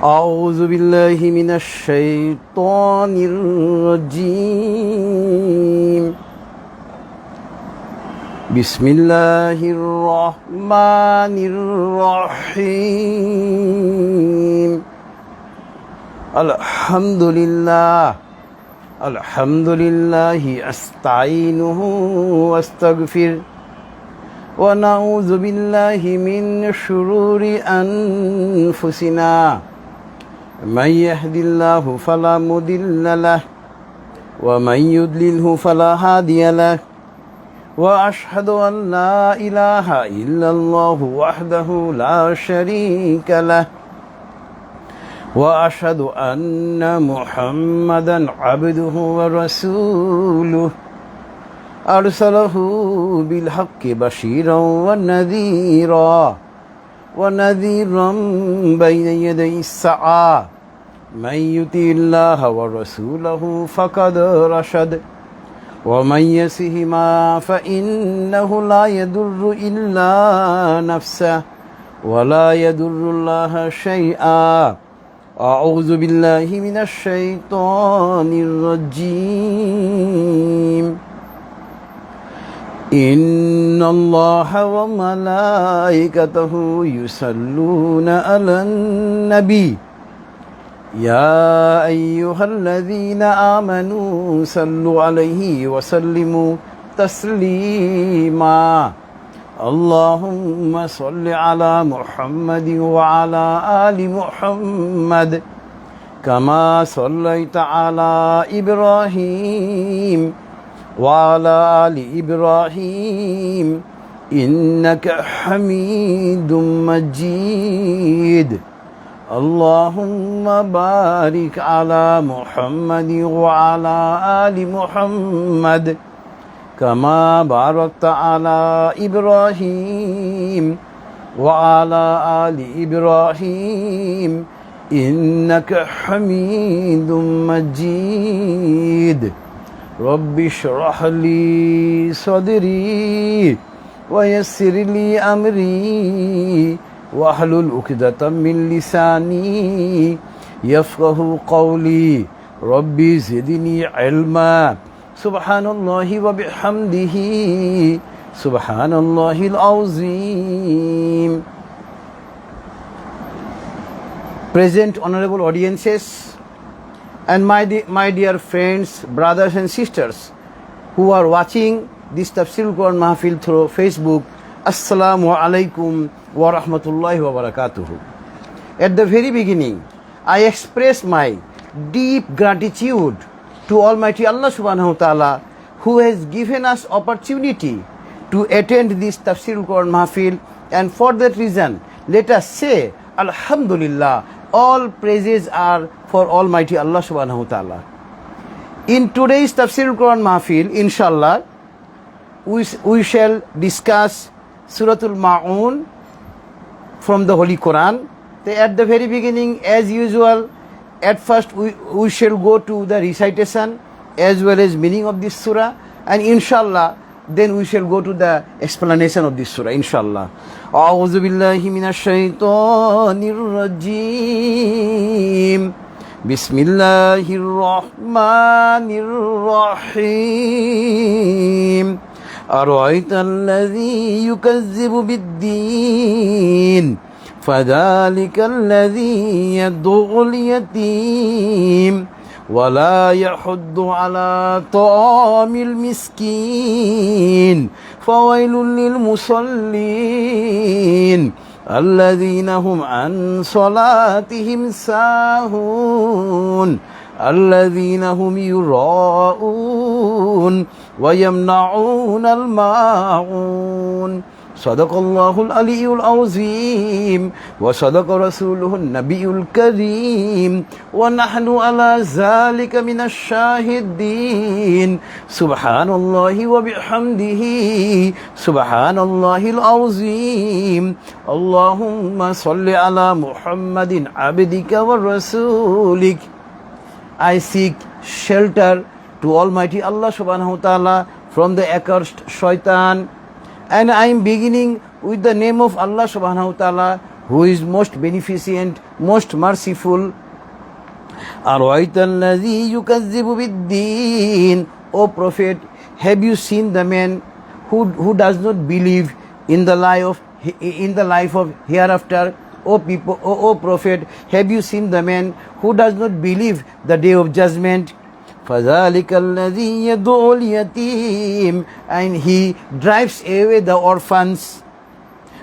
أعوذ بالله من الشيطان الرجيم بسم الله الرحمن الرحيم الحمد لله أستعينه واستغفر ونعوذ بالله من شرور أنفسنا من يهد الله فلا مضل له ومن يضلله فلا هادي له وأشهد أن لا إله إلا الله وحده لا شريك له وأشهد أن محمدا عبده ورسوله أرسله بالحق بشيرا ونذيرا بين يدي الساعة من يطع الله ورسوله فقد رشد ومن يعصهما فإنه لا يضر إلا نفسه ولا يضر الله شيئا أعوذ بالله من الشيطان الرجيم إن الله وملائكته يصلون على النبي يا أيها الذين آمنوا صلوا عليه وسلموا تسليما اللهم صل على محمد وعلى آل محمد كما صليت على إبراهيم وعلى آل إبراهيم إنك حميد مجيد اللهم بارك على محمد وعلى آل محمد كما باركت على إبراهيم وعلى آل إبراهيم إنك حميد مجيد رب اشرح لي صدري ويسر لي أمري واحلل عقدة من لساني يفقه قولي ربي زدني علما سبحان الله وبحمده سبحان الله العظيم. Present honorable audiences and my dear friends, brothers and sisters who are watching this Tafsirul Qur'an Mahfil through Facebook, Assalamu alaikum wa rahmatullahi wa barakatuhu. At the very beginning, I express my deep gratitude to Almighty Allah subhanahu wa ta'ala who has given us opportunity to attend this Tafsirul Qur'an Mahfil, and for that reason, let us say Alhamdulillah. All praises are for Almighty Allah subhanahu wa ta'ala. In today's Tafsirul Quran Mahfil, inshallah, we shall discuss Suratul Mawoon from the Holy Quran. At the very beginning, as usual, at first we shall go to the recitation as well as meaning of this surah, and inshallah, then we shall go to the explanation of this surah, inshallah. A'udhu billahi minash shaitanir rajim. Bismillahir rahmanir rahim. Ara'ayta alladhi yukazzibu bid-din fadhalika alladhi yad'ul yatim ولا يحض على طعام المسكين فويل للمصلين الذين هم عن صلاتهم ساهون الذين هم يراءون ويمنعون الماعون صدق الله العلي العظيم وصدق رسوله النبي الكريم ونحن على ذلك من الشاهدين سبحان الله وبحمده سبحان الله العظيم اللهم صل على محمد عبدك ورسولك. I seek shelter to Almighty Allah subhanahu wa ta'ala from the accursed shaitan, and I am beginning with the name of Allah subhanahu wa ta'ala, who is most beneficent, most merciful. أَرَأَيْتَ الَّذِي يُكَذِّبُ بِالدِّينِ. O Prophet, have you seen the man who does not believe in the life of hereafter? O Prophet, have you seen the man who does not believe the day of judgment? فَذَلِكَ الَّذِي يَدْعُ الْيَتِيمَ. And he drives away the orphans.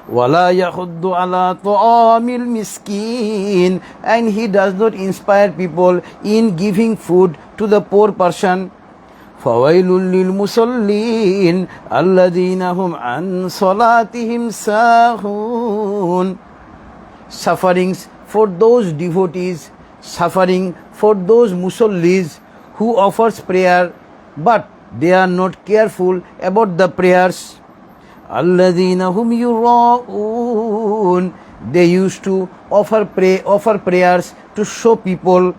وَلَا يَحُضُّ عَلَى طَعَامِ الْمِسْكِينِ. And he does not inspire people in giving food to the poor person. فَوَيْلٌ لِلْمُصَلِّينَ الَّذِينَ هُمْ عَنْ صَلَاتِهِمْ سَاهُونَ. Sufferings for those devotees, suffering for those musallis who offers prayer, but they are not careful about the prayers. الَّذِينَ هُمْ يُرَاءُونَ. They used to offer prayers to show people.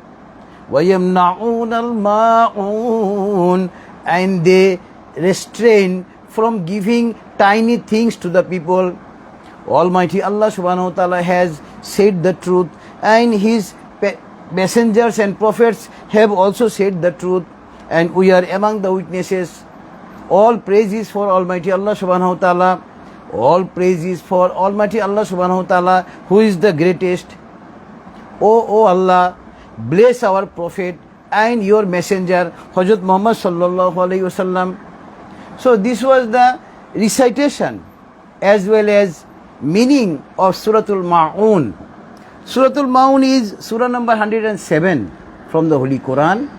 وَيَمْنَعُونَ الْمَاعُونَ. And they restrain from giving tiny things to the people. Almighty Allah subhanahu wa ta'ala has said the truth, and His messengers and prophets have also said the truth, and we are among the witnesses. All praises for Almighty Allah subhanahu wa ta'ala. All praises for Almighty Allah subhanahu wa ta'ala, who is the greatest. O Allah, bless our Prophet and your messenger Hazrat Muhammad sallallahu alaihi wasallam. So this was the recitation as well as meaning of Suratul Mawoon. Suratul Mawoon is surah number 107 from the Holy Qur'an.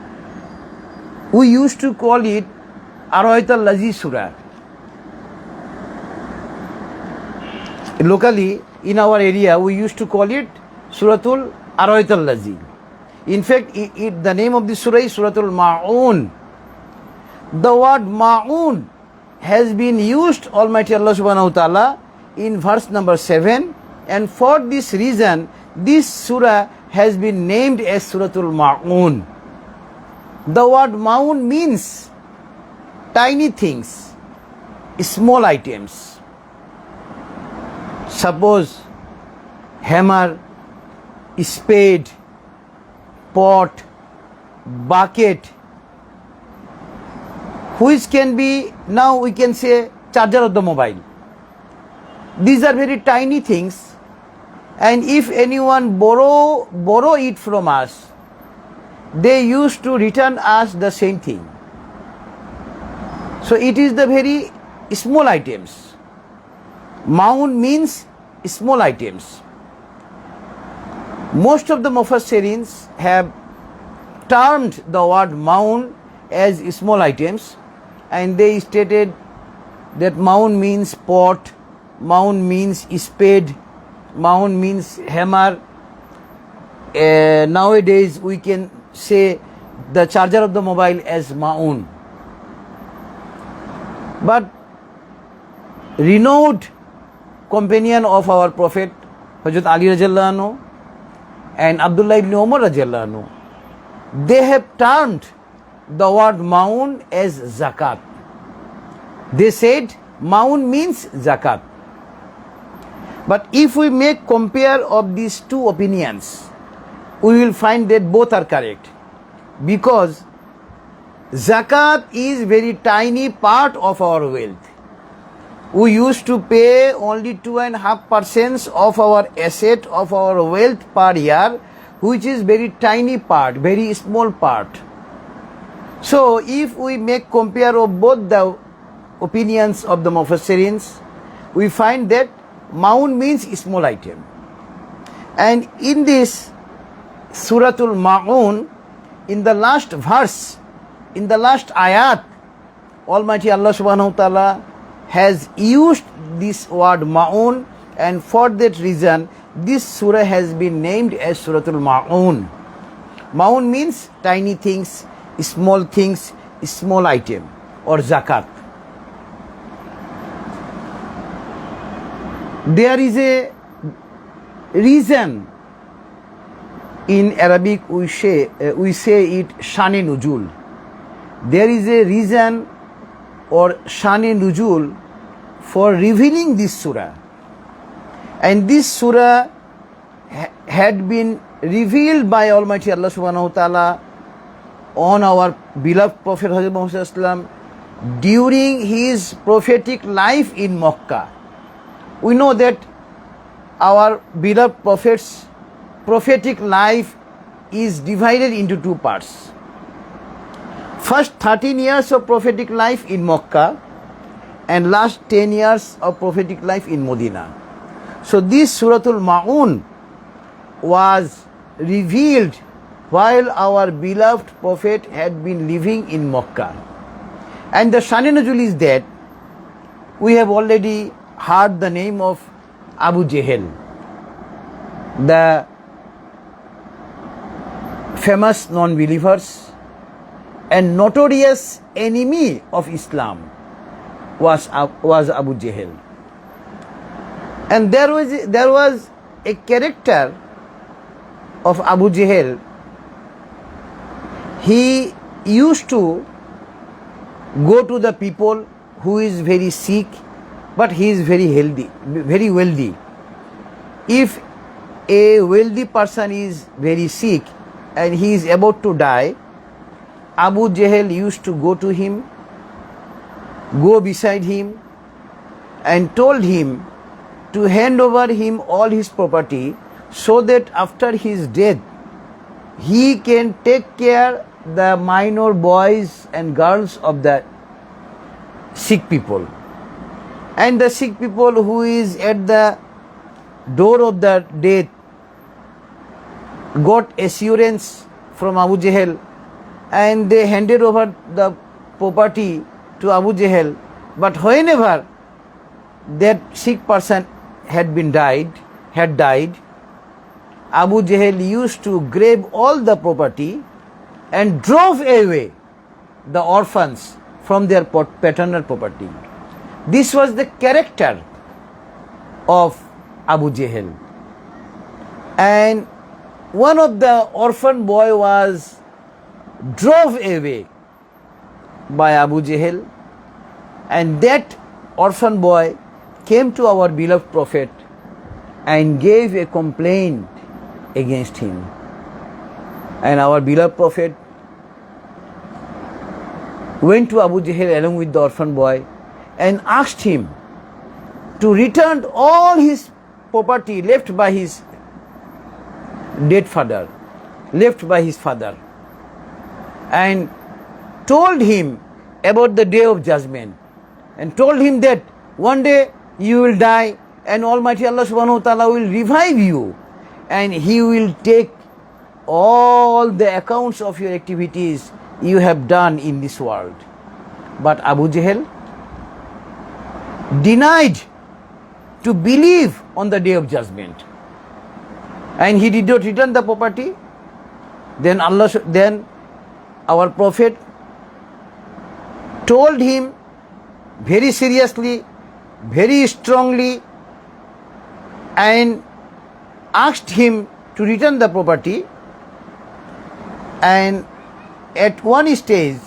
We used to call it Araytal Lazi Surah. Locally, in our area, we used to call it Suratul Araytal Lazi. In fact, the name of this surah is Suratul Mawoon. The word Mawoon has been used Almighty Allah subhanahu wa ta'ala in verse number 7, and for this reason this surah has been named as Suratul Mawoon. The word Mawoon means tiny things, small items. Suppose hammer, spade, pot, bucket, which can be, now we can say, charger of the mobile. These are very tiny things, and if anyone borrow it from us, they used to return us the same thing. So it is the very small items. Mawoon means small items. Most of the Mufassirins have termed the word Mawoon as small items, and they stated that Mawoon means pot, Mawoon means spade, Mawoon means hammer. Nowadays we can say the charger of the mobile as Mawoon. But renowned companion of our Prophet Hazrat Ali radiallahu anhu and Abdullah ibn Umar radiallahu anhu, they have termed the word Mawoon as zakat. They said Mawoon means zakat. But if we make compare of these two opinions, we will find that both are correct, because zakat is very tiny part of our wealth. We used to pay only 2.5% of our asset, of our wealth per year, which is very tiny part, very small part. So if we make compare of both the opinions of the Mufassirins, we find that Mawoon means small item. And in this Suratul Mawoon, in the last verse, in the last ayat, Almighty Allah subhanahu wa ta'ala has used this word Mawoon, and for that reason this surah has been named as Suratul Mawoon. Mawoon means tiny things, small item, or zakat. There is a reason. In Arabic we say it Shani Nuzul. There is a reason or Shani Nuzul for revealing this surah. And this surah had been revealed by Almighty Allah subhanahu wa ta'ala on our beloved Prophet Hazrat Muhammad sallallahu alaihi wasallam during his prophetic life in Makkah. We know that our beloved Prophet's prophetic life is divided into two parts. First 13 years of prophetic life in Makkah and last 10 years of prophetic life in Medina. So this Suratul Mawoon was revealed while our beloved Prophet had been living in Makkah. And the Shani Nuzul is that we have already heard the name of Abu Jahl, the famous non-believers and notorious enemy of Islam was Abu Jahl. And there was a character of Abu Jahl. He used to go to the people who is very sick, but he is very healthy, very wealthy. If a wealthy person is very sick and he is about to die, Abu Jahl used to go to him, go beside him and told him to hand over him all his property so that after his death he can take care the minor boys and girls of the sick people. And the sick people who is at the door of the death got assurance from Abu Jahl and they handed over the property to Abu Jahl. But whenever that sick person had died, Abu Jahl used to grab all the property and drove away the orphans from their paternal property. This was the character of Abu Jahl. And one of the orphan boy was drove away by Abu Jahl, and that orphan boy came to our beloved Prophet and gave a complaint against him. And our beloved Prophet went to Abu Jahl along with the orphan boy and asked him to return all his property left by his dead father, left by his father, and told him about the day of judgment and told him that one day you will die and Almighty Allah subhanahu wa ta'ala will revive you and He will take all the accounts of your activities you have done in this world. But Abu Jahl denied to believe on the day of judgment and he did not return the property. Then our Prophet told him very seriously, very strongly, and asked him to return the property. And at one stage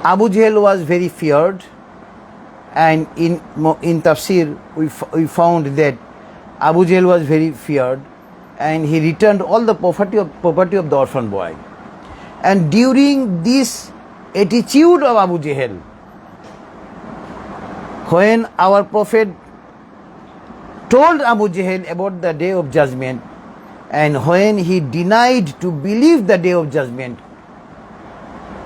Abu Jahl was very feared, and in Tafsir we found that Abu Jahl was very feared and he returned all the property of the orphan boy. And during this attitude of Abu Jahl, when our Prophet told Abu Jahl about the day of judgment, and when he denied to believe the day of judgment,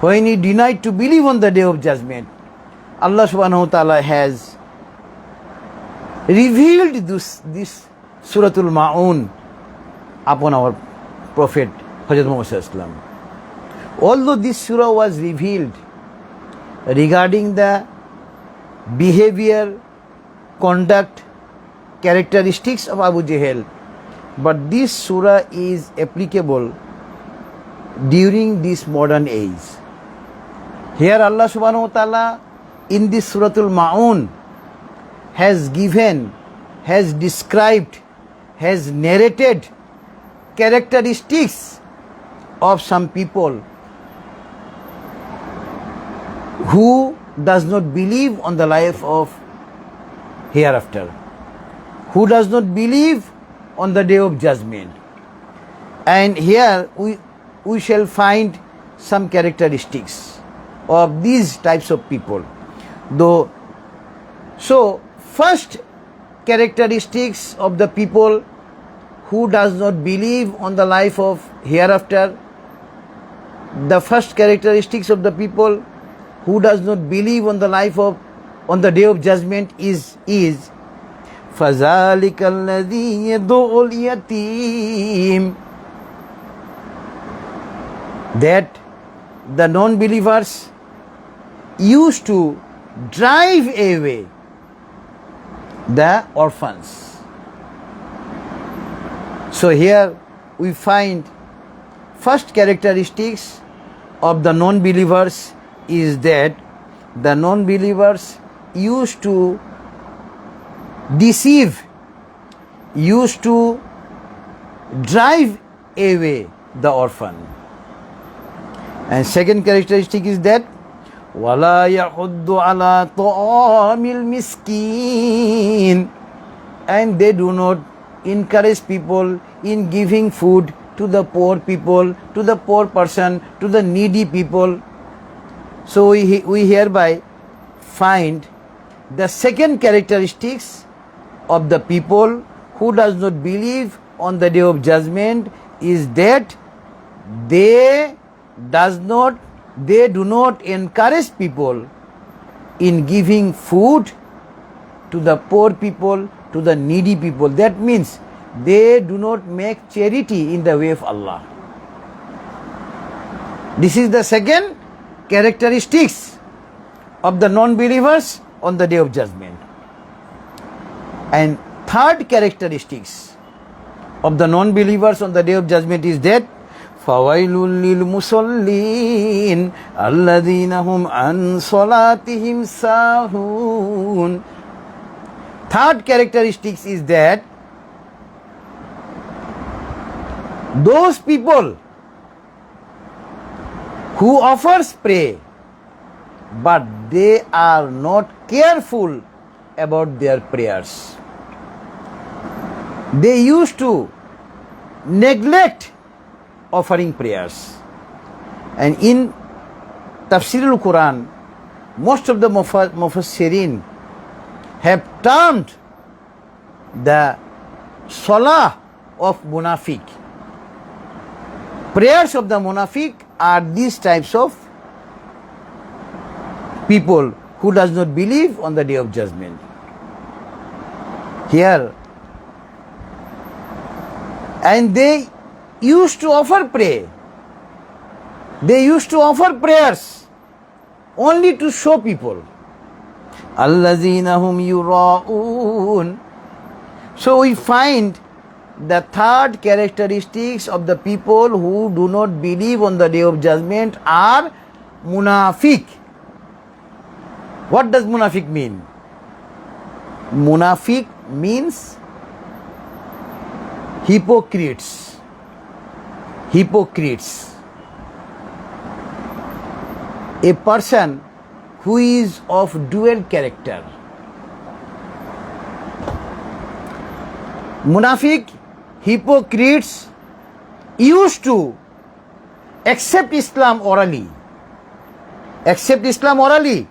when he denied to believe on the day of judgment, Allah subhanahu wa ta'ala has revealed this Suratul Mawoon upon our Prophet Hazrat Muhammad sallallahu alaihi wasallam. Although this surah was revealed regarding the behavior, conduct, characteristics of Abu Jahl, but this surah is applicable during this modern age. Here Allah subhanahu wa ta'ala in this Suratul Mawoon has given, has described, has narrated characteristics of some people who does not believe on the life of hereafter, who does not believe on the day of judgment. And here we shall find some characteristics of these types of people. So first characteristics of the people who does not believe on the life of hereafter. The first characteristics of the people who does not believe on the life of on the day of judgment is فَذَلِكَ الَّذِي يَدُعُ الْيَتِيمَ, that the non-believers used to drive away the orphans. So here we find first characteristics of the non-believers is that the non-believers used to deceive, used to drive away the orphan. And second characteristic is that وَلَا يَحُدُّ عَلَى طَعَامِ الْمِسْكِينِ, and they do not encourage people in giving food to the poor people, to the poor person, to the needy people. So we hereby find the second characteristics of the people who does not believe on the day of judgment is that they do not encourage people in giving food to the poor people, to the needy people. That means they do not make charity in the way of Allah. This is the second characteristics of the non-believers on the day of judgment. And third characteristics of the non-believers on the day of judgment is that فَوَيْلٌ لِلْمُصَلِّينَ الَّذِينَ هُمْ عَنْ صَلَاتِهِمْ سَاهُونَ. Third characteristics is that those people who offers pray but they are not careful about their prayers. They used to neglect offering prayers. And in Tafsirul Qur'an, most of the Mufassirin have termed the salah of munafiq. Prayers of the munafiq are these types of people who does not believe on the day of judgment. Here, and they used to offer prayer. They used to offer prayers only to show people. Allazina hum yura'un. So we find the third characteristics of the people who do not believe on the day of judgment are munafiq. What does munafiq mean? Munafiq means hypocrites. Hypocrites. A person who is of dual character. Munafiq, hypocrites used to accept Islam orally. Accept Islam orally,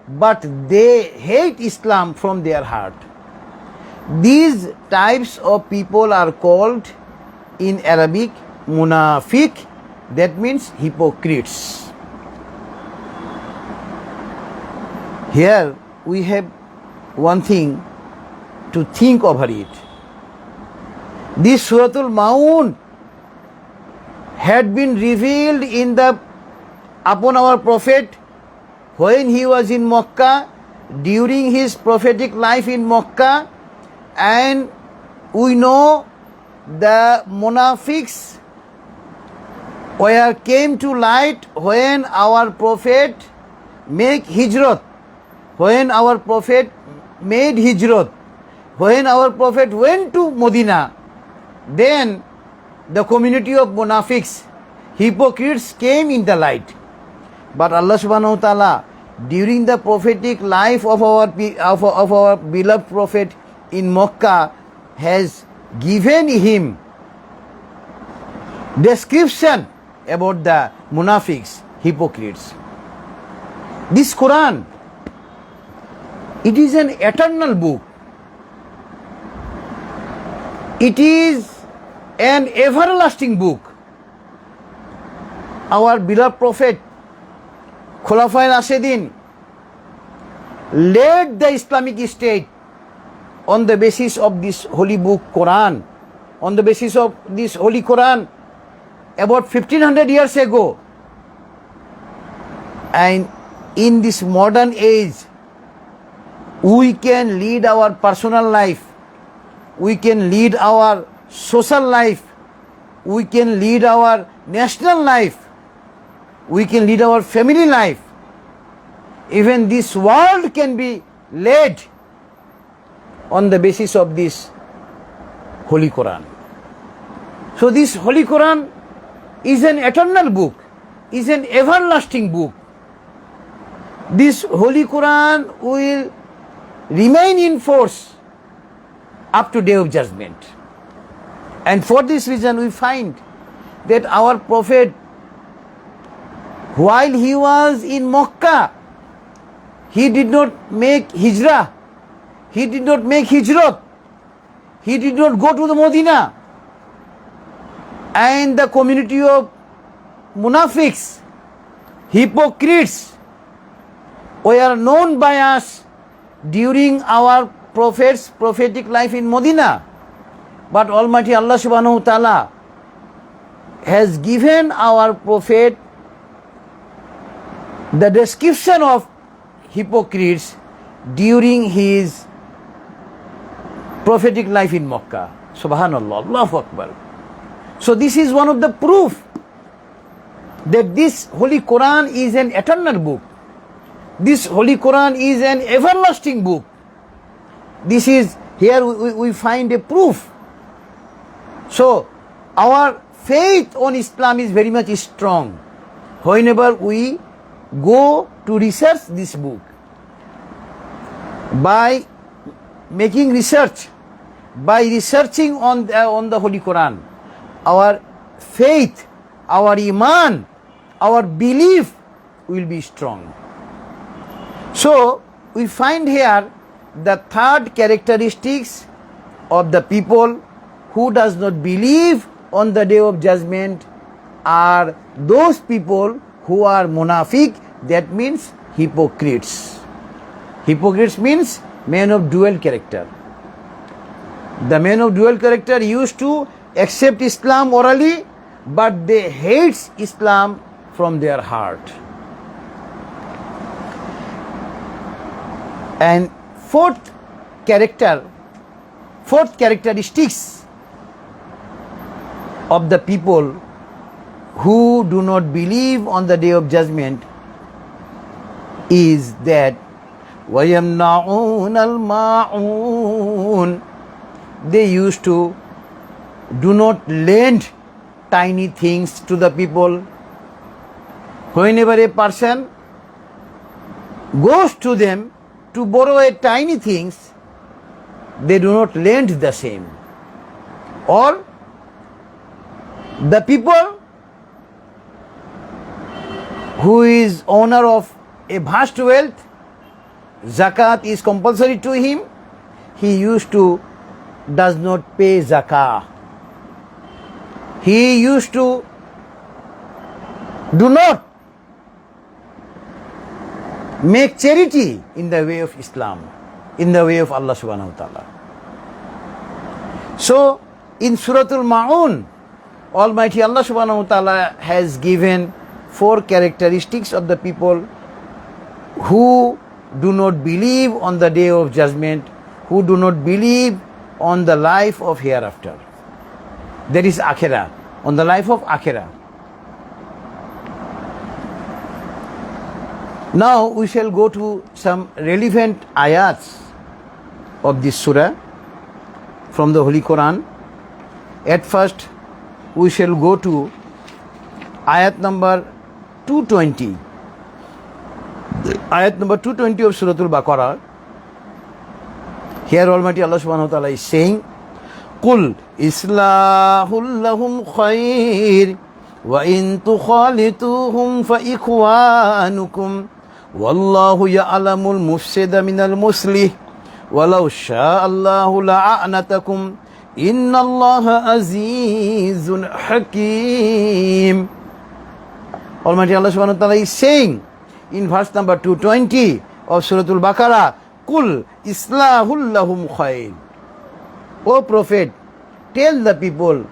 but they hate Islam from their heart. These types of people are called in Arabic munafiq, that means hypocrites. Here we have one thing to think over it. This Suratul Mawoon had been revealed upon our Prophet when he was in Makkah, during his prophetic life in Makkah, and we know the munafiqs came to light when our Prophet made hijrat, when our Prophet made hijrat, when our Prophet went to Medina. Then the community of munafiqs, hypocrites came in the light. But Allah subhanahu wa ta'ala, during the prophetic life of our beloved Prophet in Makkah, has given him description about the munafiqs, hypocrites. This Quran, it is an eternal book. It is an everlasting book. Our beloved Prophet, Khulafai Rashidin, led the Islamic State on the basis of this holy book Quran, on the basis of this holy Quran about 1500 years ago. And in this modern age, we can lead our personal life, we can lead our social life, we can lead our national life, we can lead our family life. Even this world can be led on the basis of this Holy Quran. So this Holy Quran is an eternal book, is an everlasting book. This Holy Quran will remain in force up to Day of Judgment. And for this reason we find that our Prophet, while he was in Makkah, he did not make hijrah, he did not make hijrat, he did not go to the Medina. And the community of munafiqs, hypocrites, were known by us during our Prophet's prophetic life in Medina. But Almighty Allah subhanahu wa ta'ala has given our Prophet the description of hypocrites during his prophetic life in Makkah. Subhanallah, Allahu Akbar. So this is one of the proof that this Holy Quran is an eternal book. This Holy Quran is an everlasting book. This is, here we find a proof. So our faith on Islam is very much strong whenever we go to research this book. By making research, by researching on the Holy Quran, our faith, our iman, our belief will be strong. So we find here the third characteristics of the people who does not believe on the Day of Judgment are those people who are munafiq, that means hypocrites. Hypocrites means men of dual character. The men of dual character used to accept Islam orally, but they hate Islam from their heart. And fourth characteristics of the people who do not believe on the Day of Judgment is that وَيَمْنَعُونَ الْمَاعُونَ, they used to do not lend tiny things to the people. Whenever a person goes to them to borrow a tiny things, they do not lend the same. Or the people who is owner of a vast wealth, zakat is compulsory to him, he does not pay zakah. He used to do not make charity in the way of Islam, in the way of Allah subhanahu wa ta'ala. So in Suratul Mawoon, Almighty Allah subhanahu wa ta'ala has given 4 characteristics of the people who do not believe on the Day of Judgment, who do not believe on the life of hereafter. That is Akhirah, on the life of Akhirah. Now we shall go to some relevant ayats of this surah from the Holy Quran. At first we shall go to ayat number 220. Ayat number 220 of Suratul Baqarah. Here Almighty Allah subhanahu wa ta'ala is saying, قل إصلاح لهم خير وإن تخالطوهم فإخوانكم والله يعلم المفسد من المصلح ولو شاء الله لعنتكم إن الله عزيز حكيم. Almighty Allah subhanahu wa ta'ala is saying in verse number 220 of Suratul Baqarah, Kul islahul lahum khair. O Prophet, tell the people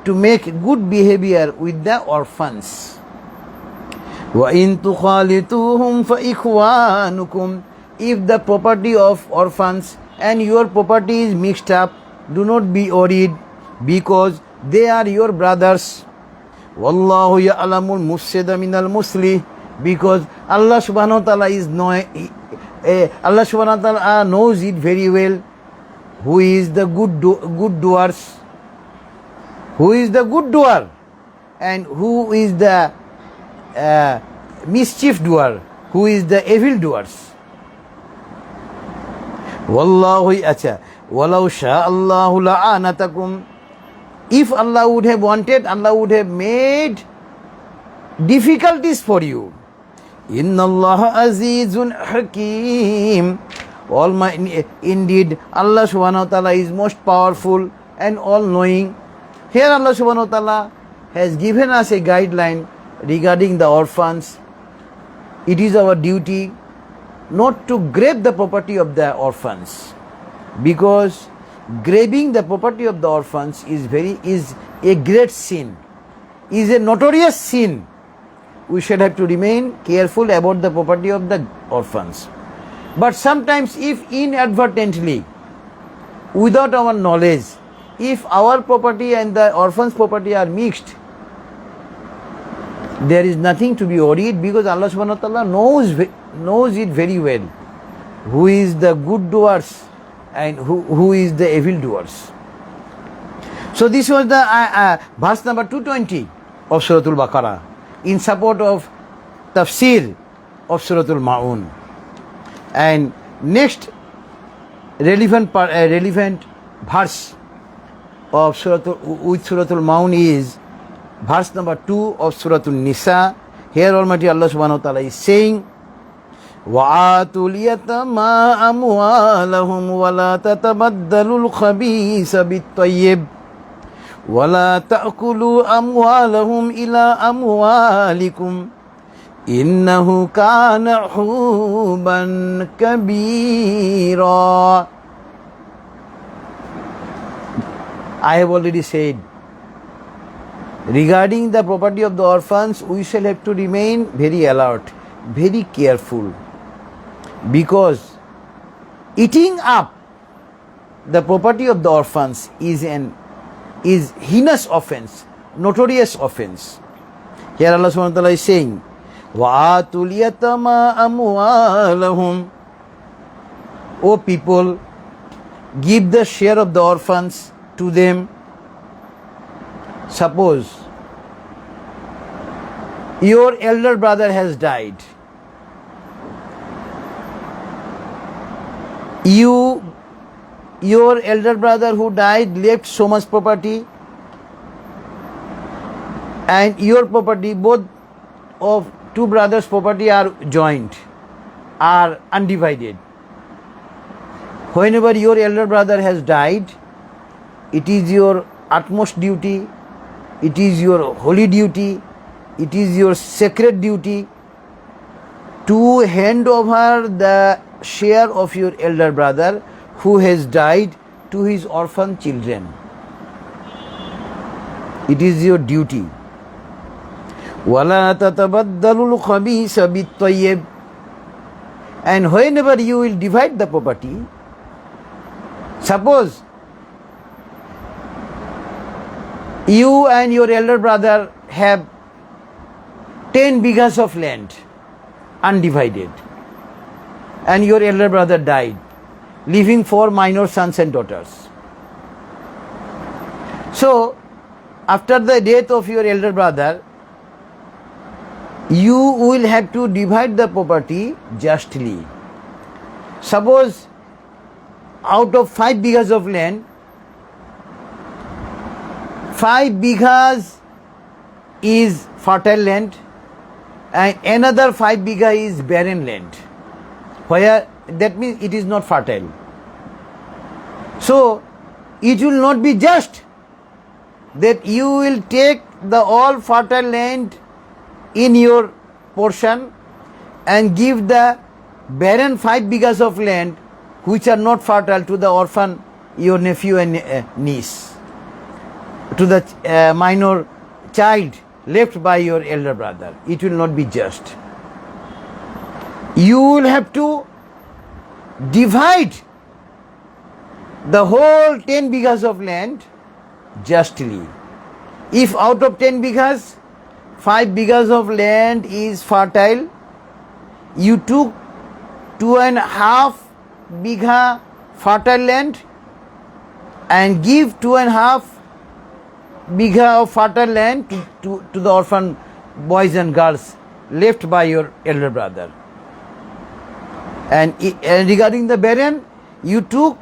to make good behavior with the orphans. وَإِن تُخَالِطُوهُمْ فَإِخْوَانُكُمْ. If the property of orphans and your property is mixed up, do not be worried because they are your brothers. وَاللَّهُ يَعْلَمُ الْمُفْسِدَ مِنَ الْمُصْلِحِ. Because Allah subhanahu wa ta'ala Allah subhanahu wa ta'ala knows it very well. Who is the good doers? Who is the good doer? And who is the mischief doer? Who is the evil doers? Wallahu acha. Walau sha'allahu la'anatakum. If Allah would have wanted, Allah would have made difficulties for you. Inna Allah azizun hakim. Indeed, Allah subhanahu wa ta'ala is most powerful and all-knowing. Here Allah subhanahu wa ta'ala has given us a guideline regarding the orphans. It is our duty not to grab the property of the orphans, because grabbing the property of the orphans is a great sin, is a notorious sin. We should have to remain careful about the property of the orphans. But sometimes if inadvertently, without our knowledge, if our property and the orphan's property are mixed, there is nothing to be worried, because Allah subhanahu wa ta'ala knows it very well. Who is the good doers and who is the evil doers. So this was the verse number 220 of Suratul Baqarah in support of Tafsir of Suratul Mawoon. And next relevant verse of Suratul Mawoon is verse number 2 of Suratul Nisa. Here Almighty Allah subhanahu wa ta'ala is saying, وَآتُوا الْيَتَامَى أَمْوَالَهُمْ وَلَا تَتَبَدَّلُوا الْخَبِيثَ بِالطَّيِّبِ وَلَا تَأْكُلُوا أَمْوَالَهُمْ إِلَىٰ أَمْوَالِكُمْ إِنَّهُ كَانَ حُوبًا كَبِيرًا. I have already said, regarding the property of the orphans, we shall have to remain very alert, very careful, because eating up the property of the orphans is heinous offense, notorious offense. Here Allah subhanahu wa ta'ala is saying, وَآتُوا الْيَتَامَى أَمْوَالَهُمْ. O people, give the share of the orphans to them. Suppose your elder brother has died. Your elder brother who died left so much property, and your property, both of two brothers' property are joint, are undivided. Whenever your elder brother has died, it is your utmost duty, it is your holy duty, it is your sacred duty to hand over the share of your elder brother who has died to his orphan children. It is your duty. وَلَا تَتَبَدَّلُوا الْخَبِيثَ بِالطَّيِّبِ. And whenever you will divide the property, suppose you and your elder brother have 10 bighas of land undivided, and your elder brother died, leaving 4 minor sons and daughters. So, after the death of your elder brother, you will have to divide the property justly. Suppose out of 5 bighas of land, 5 bighas is fertile land and another 5 bigha is barren land, where that means it is not fertile. So it will not be just that you will take the all fertile land in your portion and give the barren 5 bighas of land which are not fertile to the orphan, your nephew and niece, to the minor child left by your elder brother. It will not be just. You will have to divide the whole 10 bighas of land justly. If out of 10 bighas, 5 bighas of land is fertile, you took 2.5 bigha fertile land and give 2.5 bigha of fertile land to the orphan boys and girls left by your elder brother. And regarding the barren, you took,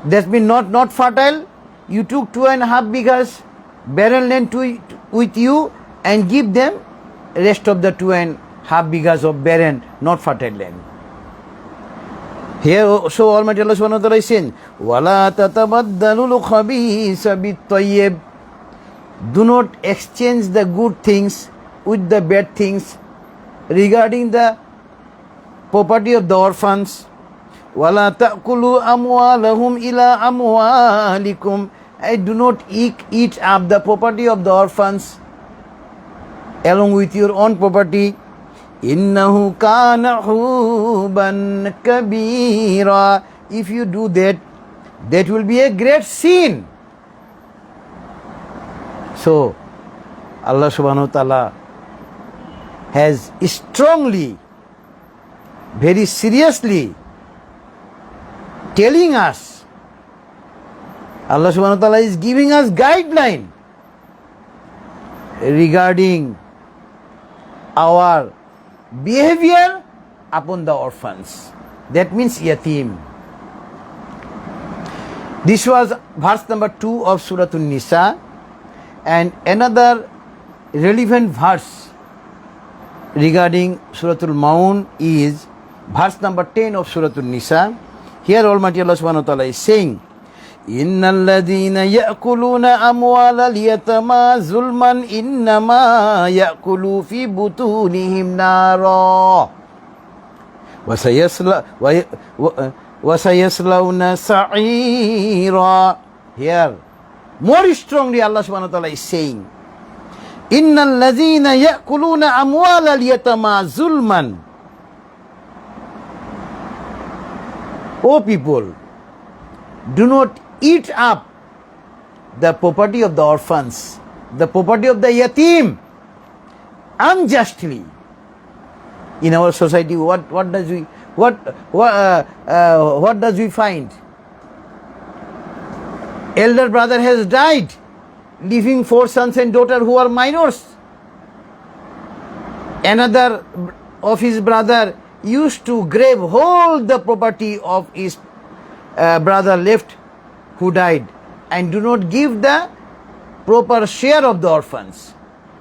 that means not fertile, you took 2.5 bighas barren land with you and give them rest of the 2.5 bighas of barren, not fertile land. Here also Almighty Allah subhanahu wa ta'ala is saying, وَلَا تَتَبَدَّلُوا الْخَبِيثَ بِالطَّيِّبِ. Do not exchange the good things with the bad things. Regarding the property of the orphans, وَلَا تَأْكُلُوا أَمْوَالَهُمْ إِلَىٰ أَمْوَالِكُمْ. And do not eat up the property of the orphans along with your own property. إِنَّهُ كَانَ حُوبًا كَبِيرًا. If you do that, that will be a great sin. So, Allah subhanahu wa ta'ala has strongly, very seriously telling us, Allah subhanahu wa ta'ala is giving us guideline regarding our behavior upon the orphans. That means yatim. This was verse number 2 of Suratul Nisa, and another relevant verse regarding Suratul Mawoon is verse number 10 of Suratul Nisa. Here Almighty Allah subhanahu wa ta'ala is saying, إِنَّ الَّذِينَ يَأْكُلُونَ أَمْوَالَ الْيَتَامَى ظُلْمًا إِنَّمَا يَأْكُلُوا فِي بُطُونِهِمْ نَارًا وَسَيَصْلَوْنَ سَعِيرًا. Here more strongly Allah subhanahu wa ta'ala is saying, إِنَّ الَّذِينَ يَأْكُلُونَ أَمْوَالَ الْيَتَامَى ظُلْمًا. O people, do not eat up the property of the orphans, the property of the yatim unjustly. In our society, what does we find? Elder brother has died, leaving 4 sons and daughters who are minors. Another of his brother used to grab hold the property of his brother left who died and do not give the proper share of the orphans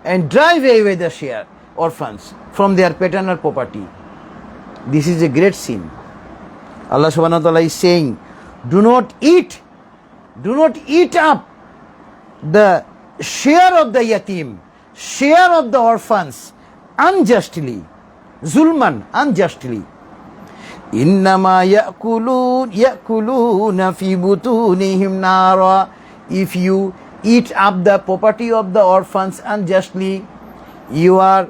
and drive away the share orphans from their paternal property. This is a great sin. Allah subhanahu wa ta'ala is saying, do not eat up the share of the yatim, share of the orphans unjustly, zulman, unjustly. إِنَّمَا يَأْكُلُونَ فِي بُطُونِهِمْ نَارًا. If you eat up the property of the orphans unjustly, you are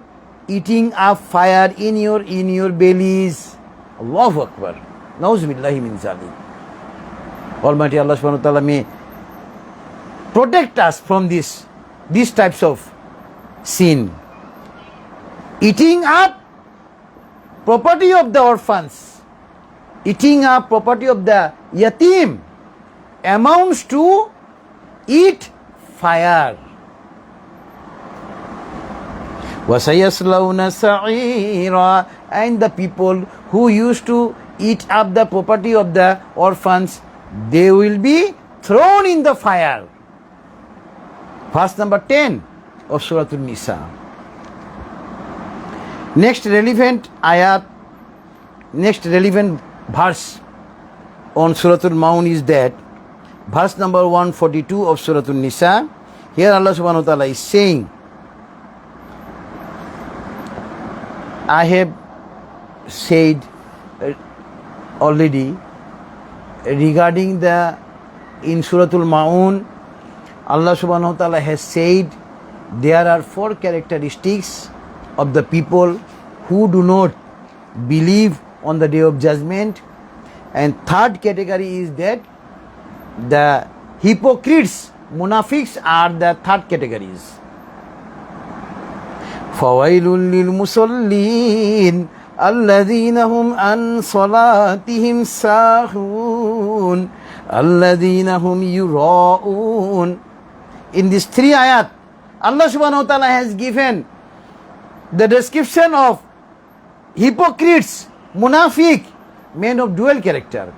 eating up fire in your bellies. Allahu Akbar. Nauzubillahi min zalik. Almighty Allah subhanahu wa ta'ala may protect us from these types of sin. Eating up property of the orphans, eating up property of the yatim amounts to eat fire. وَسَيَصْلَوْنَ سَعِيرًا. And the people who used to eat up the property of the orphans, they will be thrown in the fire. verse number 10 of Suratul Nisa. Next relevant ayat, next relevant verse on Suratul Mawoon is that verse number 142 of Suratul Nisa. Here Allah subhanahu wa ta'ala is saying, I have said already regarding the in Suratul Mawoon, Allah subhanahu wa ta'ala has said there are 4 characteristics of the people who do not believe on the day of judgment, and third category is that the hypocrites, munafiqs are the third categories. فَوَيْلٌ لِلْمُصَلِّينَ الَّذِينَ هُمْ عَنْ صَلَاتِهِمْ سَاهُونَ الَّذِينَ هُمْ يُرَاءُونَ. In these 3 ayat, Allah subhanahu wa ta'ala has given the description of hypocrites, munafiq, men of dual character,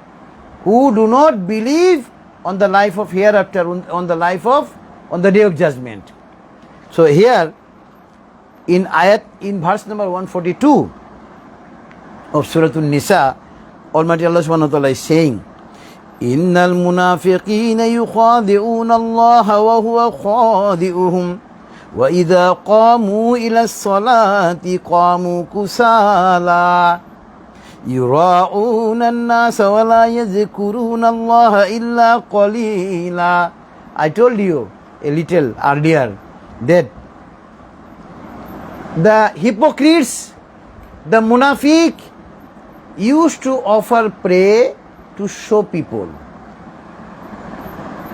who do not believe on the life of hereafter, on the day of judgment. So here in ayat, in verse number 142 of Suratul Nisa, Almighty Allah subhanahu wa ta'ala is saying, Innal munafiqina yukhadi'una Allah wa huwa khadi'uhum wa idha qamu ila as-salati qamu kusala yura'una an-nasa wa la yadhkuruna Allah illa qalila. I told you a little earlier that the hypocrites, the munafiq, used to offer prayer to show people,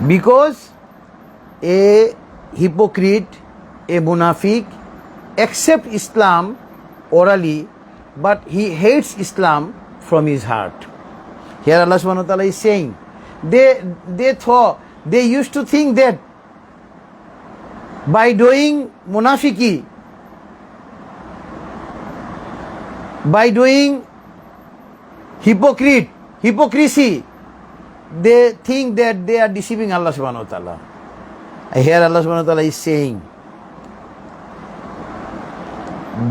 because a hypocrite, a munafiq, accepts Islam orally, but he hates Islam from his heart. Here Allah subhanahu wa ta'ala is saying, they used to think that by doing munafiki, by doing hypocrisy, they think that they are deceiving Allah subhanahu wa ta'ala. Here Allah subhanahu wa ta'ala is saying,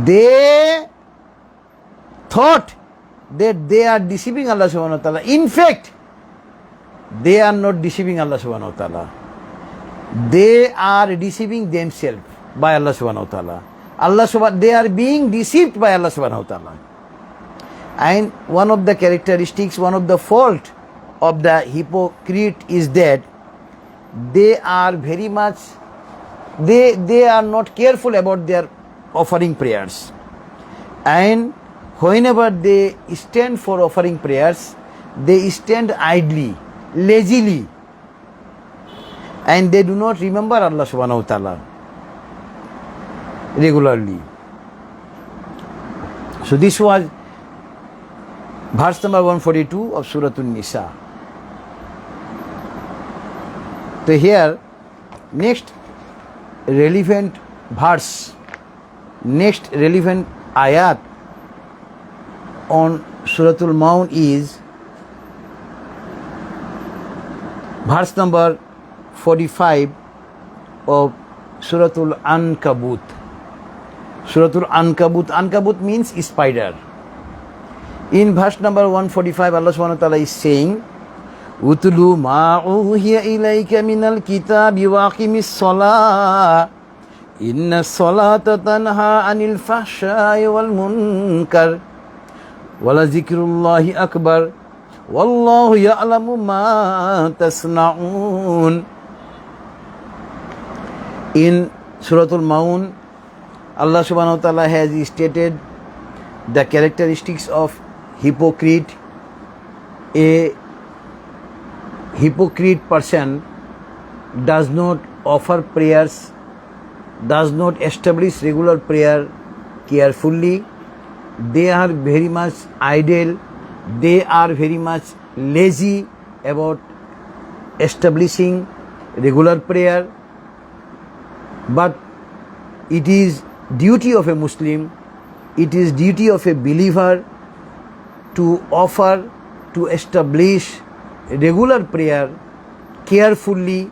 they thought that they are deceiving Allah subhanahu wa ta'ala. In fact, they are not deceiving Allah subhanahu wa ta'ala. They are deceiving themselves by Allah subhanahu wa ta'ala. They are being deceived by Allah subhanahu wa ta'ala. And one of the characteristics, one of the fault of the hypocrite is that they are very much, they are not careful about their offering prayers. And whenever they stand for offering prayers, they stand idly, lazily, and they do not remember Allah subhanahu wa ta'ala regularly. So this was verse number 142 of Suratul Nisa. So here, next relevant verse, next relevant ayat on Suratul Mawoon is verse number 45 of Suratul Ankabut. Suratul Ankabut. Ankabut means spider. In verse number 145, Allah subhanahu wa ta'ala is saying, Utlu ma uhiya ilayka minal kitabi wa aqimis salah. Inna salata tanha anil fahsya'i wal munkar. Wala zikrullahi akbar. Wallahu ya'lamu ma tasna'un. In Suratul Mawoon, Allah subhanahu wa ta'ala has stated the characteristics of hypocrite. A hypocrite person does not offer prayers, does not establish regular prayer carefully. They are very much idle, they are very much lazy about establishing regular prayer. But it is duty of a Muslim, it is duty of a believer to offer, to establish regular prayer carefully,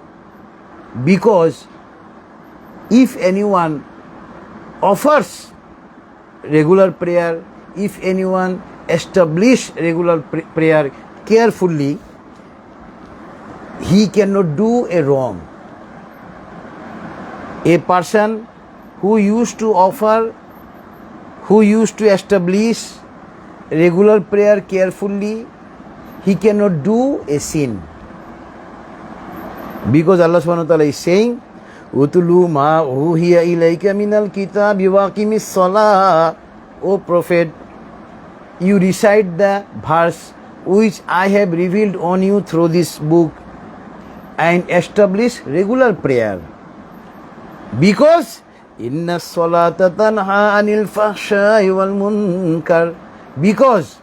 because if anyone offers regular prayer, if anyone establish regular prayer carefully, he cannot do a wrong. A person who used to offer, who used to establish regular prayer carefully, he cannot do a sin. Because Allah subhanahu wa ta'ala is saying, Utulu ma uhiya ilayka minal kitabi wa aqimis salah. O Prophet, you recite the verse which I have revealed on you through this book and establish regular prayer. Because inna salata tanha anil fahsha'i wal munkar. Because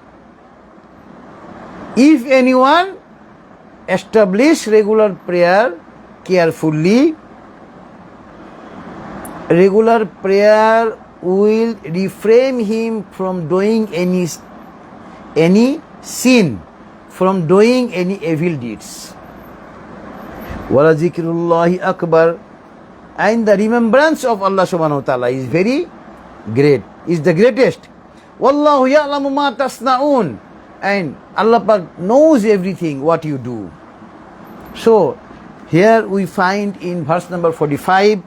if anyone establish regular prayer carefully, regular prayer will refrain him from doing any sin, from doing any evil deeds. Wala zikrullahi akbar. And the remembrance of Allah subhanahu wa ta'ala is very great, is the greatest. Wallahu ya'lamu ma tasna'un. And Allah Pak knows everything what you do. So here we find in verse number 45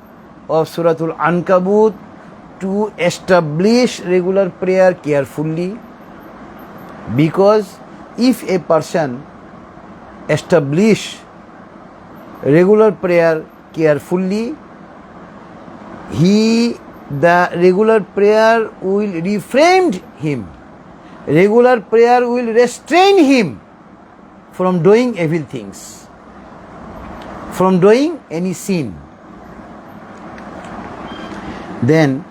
of Suratul Ankabut to establish regular prayer carefully, because if a person establish regular prayer carefully, the regular prayer will refrain him. Regular prayer will restrain him from doing evil things, from doing any sin. Then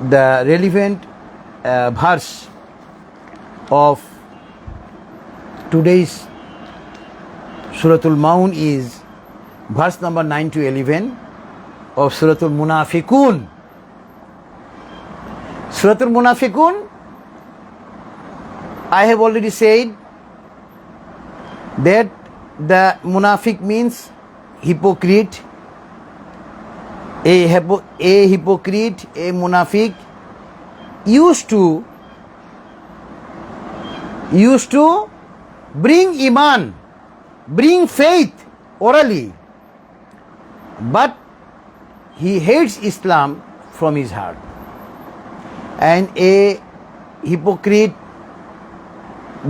the relevant verse of today's Suratul Mawoon is verse number 9 to 11 of Suratul Munafiqun. Suratul Munafiqun, I have already said that the Munafiq means hypocrite. A hypocrite, a Munafiq used to bring Iman, bring faith orally, but he hates Islam from his heart. And a hypocrite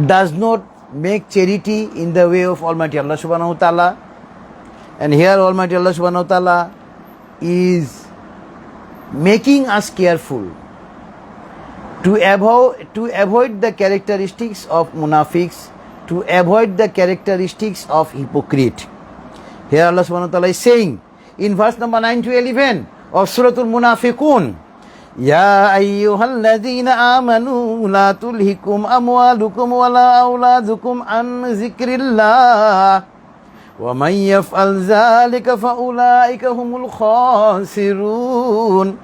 does not make charity in the way of Almighty Allah subhanahu wa ta'ala. And here Almighty Allah subhanahu wa ta'ala is making us careful to avoid the characteristics of munafiqs, to avoid the characteristics of hypocrite. Here Allah subhanahu wa ta'ala is saying in verse number 9 to 11 of Suratul Munafiqun, Ya ayyuhalladhina amanu la tulhikum amwalukum wala awladukum an zikrillah wa man yaf'al dhalika fa ulaika humul khasirun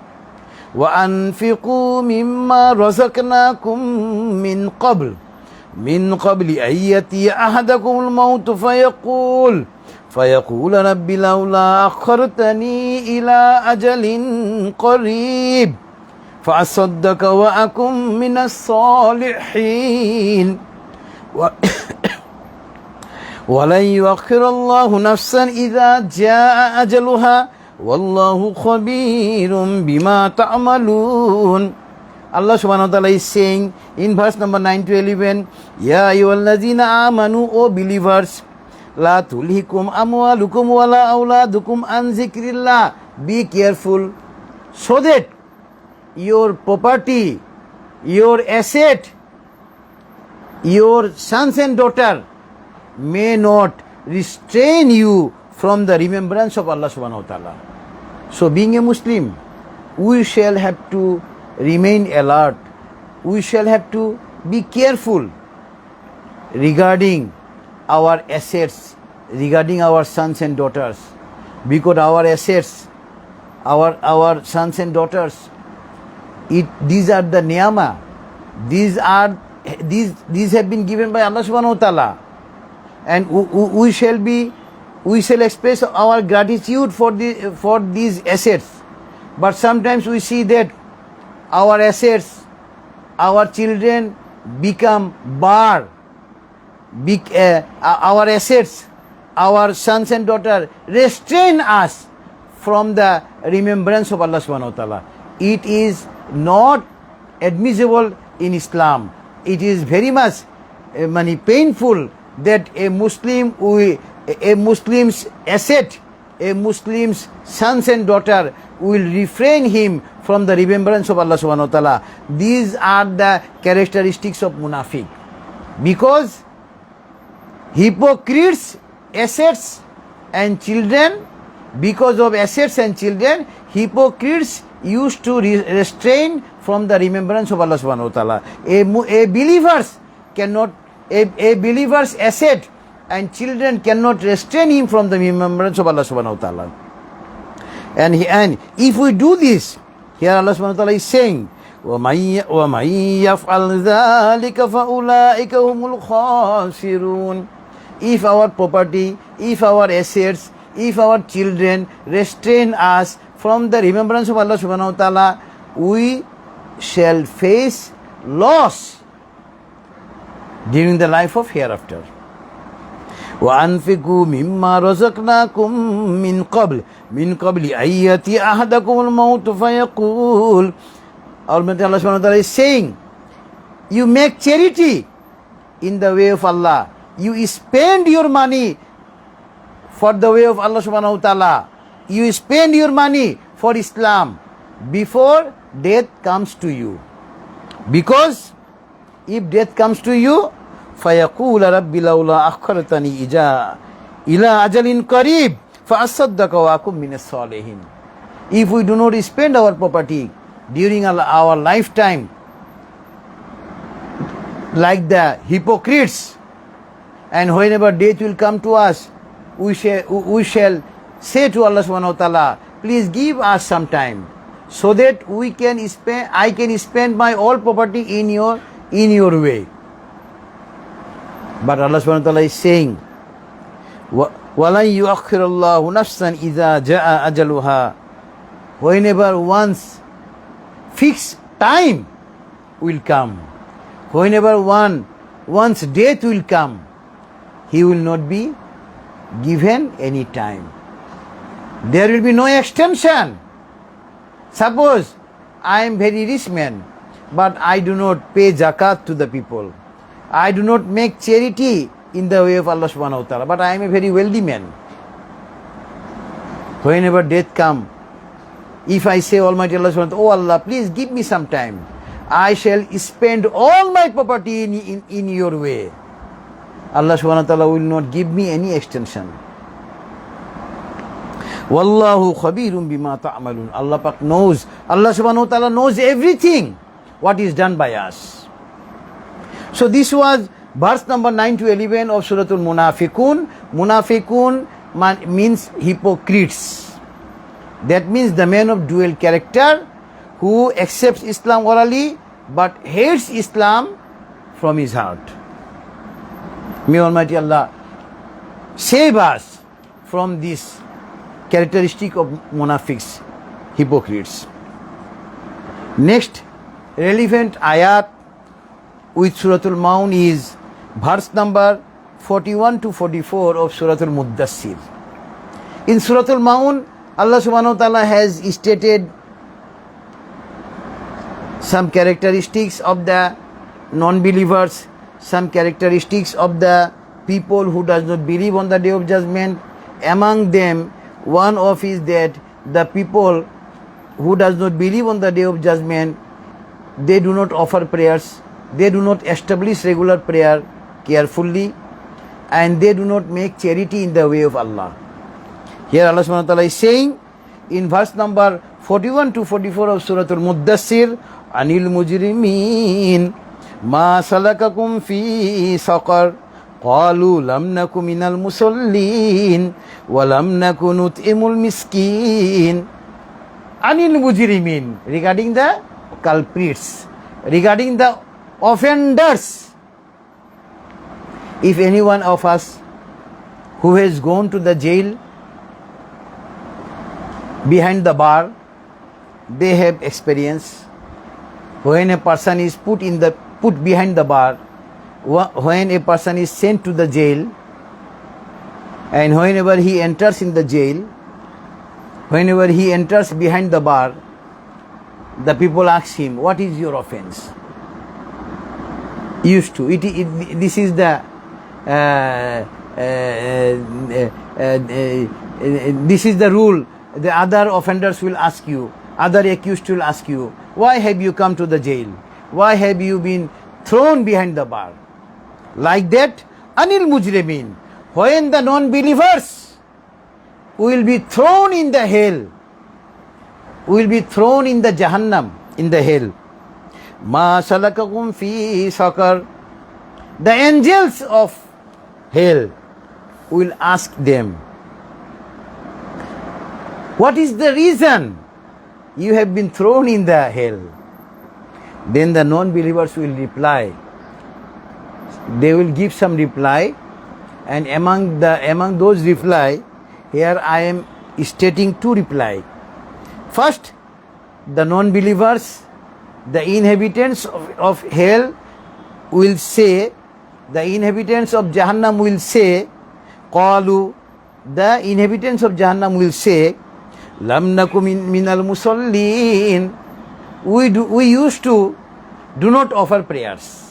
wa anfiqu mimma razaqnakum min qabli an yatiya ahadakumul maut فيقول رب لولا أخرتني إلى أجل قريب فأصدق وأكن من الصالحين ولن يؤخر الله نفسا إذا جاء أجلها والله خبير بما تعملون. Allah subhanahu wa ta'ala is saying in verse number 9 to 11, Ya ayyuhallazina amanu, O believers, La tulhikum amwalukum wala auladukum an zikrillah. Be careful so that your property, your asset, your sons and daughter may not restrain you from the remembrance of Allah subhanahu wa ta'ala. So being a Muslim, we shall have to remain alert. We shall have to be careful regarding our assets, regarding our sons and daughters, because our assets, our sons and daughters, these are the niyama, these have been given by Allah subhanahu wa ta'ala, and we shall be we shall express our gratitude for these assets. But sometimes we see that our assets, our children become bar. Our assets, our sons and daughters restrain us from the remembrance of Allah subhanahu wa ta'ala. It is not admissible in Islam. It is very much painful that a Muslim's asset, a Muslim's sons and daughter will refrain him from the remembrance of Allah subhanahu wa ta'ala. These are the characteristics of munafiq. Because hypocrites, assets and children, because of assets and children, hypocrites used to restrain from the remembrance of Allah subhanahu wa ta'ala. A believer's asset and children cannot restrain him from the remembrance of Allah subhanahu wa ta'ala. And if we do this, here Allah subhanahu wa ta'ala is saying, وَمَن يَفْعَلْ ذَلِكَ فَأُولَٰئِكَ هُمُ الْخَاسِرُونَ. If our property, if our assets, if our children restrain us from the remembrance of Allah subhanahu wa ta'ala, we shall face loss during the life of hereafter. وَأَنْفِقُوا مِمَّا رَزَقْنَاكُمْ مِنْ قَبْلِ أَنْ يَأْتِيَ أَحَدَكُمُ الْمَوْتُ فَيَقُولُ. Almighty Allah subhanahu wa ta'ala is saying, you make charity in the way of Allah. You spend your money for the way of Allah subhanahu wa ta'ala. You spend your money for Islam before death comes to you. Because if death comes to you, فَيَقُولَ رَبِّ لَوْلَا أَخَّرْتَنِي إِلَىٰ أَجَلٍ قَرِيبٍ فَأَصَّدَّقَ وَأَكُن مِّنَ الصَّالِحِينَ. If we do not spend our property during our lifetime, like the hypocrites, and whenever death will come to us, we shall say to Allah subhanahu wa ta'ala, please give us some time so that I can spend my all property in your way. But Allah subhanahu wa ta'ala is saying, وَلَنْ يُؤَخِّرَ اللَّهُ نَفْسًا إِذَا جَاءَ أَجَلُهَا. Whenever one's fixed time will come, whenever one's death will come, he will not be given any time. There will be no extension. Suppose I am very rich man, but I do not pay zakat to the people. I do not make charity in the way of Allah subhanahu wa ta'ala, but I am a very wealthy man. Whenever death comes, if I say Almighty Allah subhanahu wa ta'ala, oh Allah, please give me some time, I shall spend all my property in your way, Allah subhanahu wa ta'ala will not give me any extension. Wallahu khabirun bima ta'malun. Allah Pak knows, Allah subhanahu wa ta'ala knows everything what is done by us. So this was verse number 9 to 11 of Suratul Munafiqun. Munafiqun means hypocrites. That means the man of dual character who accepts Islam orally but hates Islam from his heart. May Almighty Allah save us from this characteristic of munafiqs, hypocrites. Next relevant ayat with Suratul Mawoon is verse number 41 to 44 of Suratul Muddassir. In Suratul Mawoon, Allah subhanahu wa ta'ala has stated some characteristics of the non-believers, some characteristics of the people who does not believe on the day of judgment. Among them, one of is that the people who does not believe on the day of judgment, they do not offer prayers, they do not establish regular prayer carefully, and they do not make charity in the way of Allah. Here Allah subhanahu wa ta'ala is saying in verse number 41 to 44 of Suratul Muddassir, Anil mujrimin ma salakakum fi saqar qalu lam naku minal musallin wa lam naku nut'imul miskin. Anil mujrimin, regarding the culprits, regarding the offenders. If any one of us who has gone to the jail behind the bar, they have experience. When a person is put behind the bar, when a person is sent to the jail, and whenever he enters in the jail, whenever he enters behind the bar, the people ask him, what is your offense? Used to. This is the this is the rule. The other offenders will ask you, other accused will ask you, why have you come to the jail? Why have you been thrown behind the bar? Like that, Anil Mujrimin, when the non-believers will be thrown in the hell, will be thrown in the Jahannam, in the hell. Ma salakakum fi sakar. The angels of hell will ask them, what is the reason you have been thrown in the hell? Then the non-believers will reply. They will give some reply, and among those reply, here I am stating two reply. First, the non-believers, the inhabitants of hell will say, the inhabitants of Jahannam will say, qalu, the inhabitants of Jahannam will say, lam naku minal musallin, we used to do not offer prayers.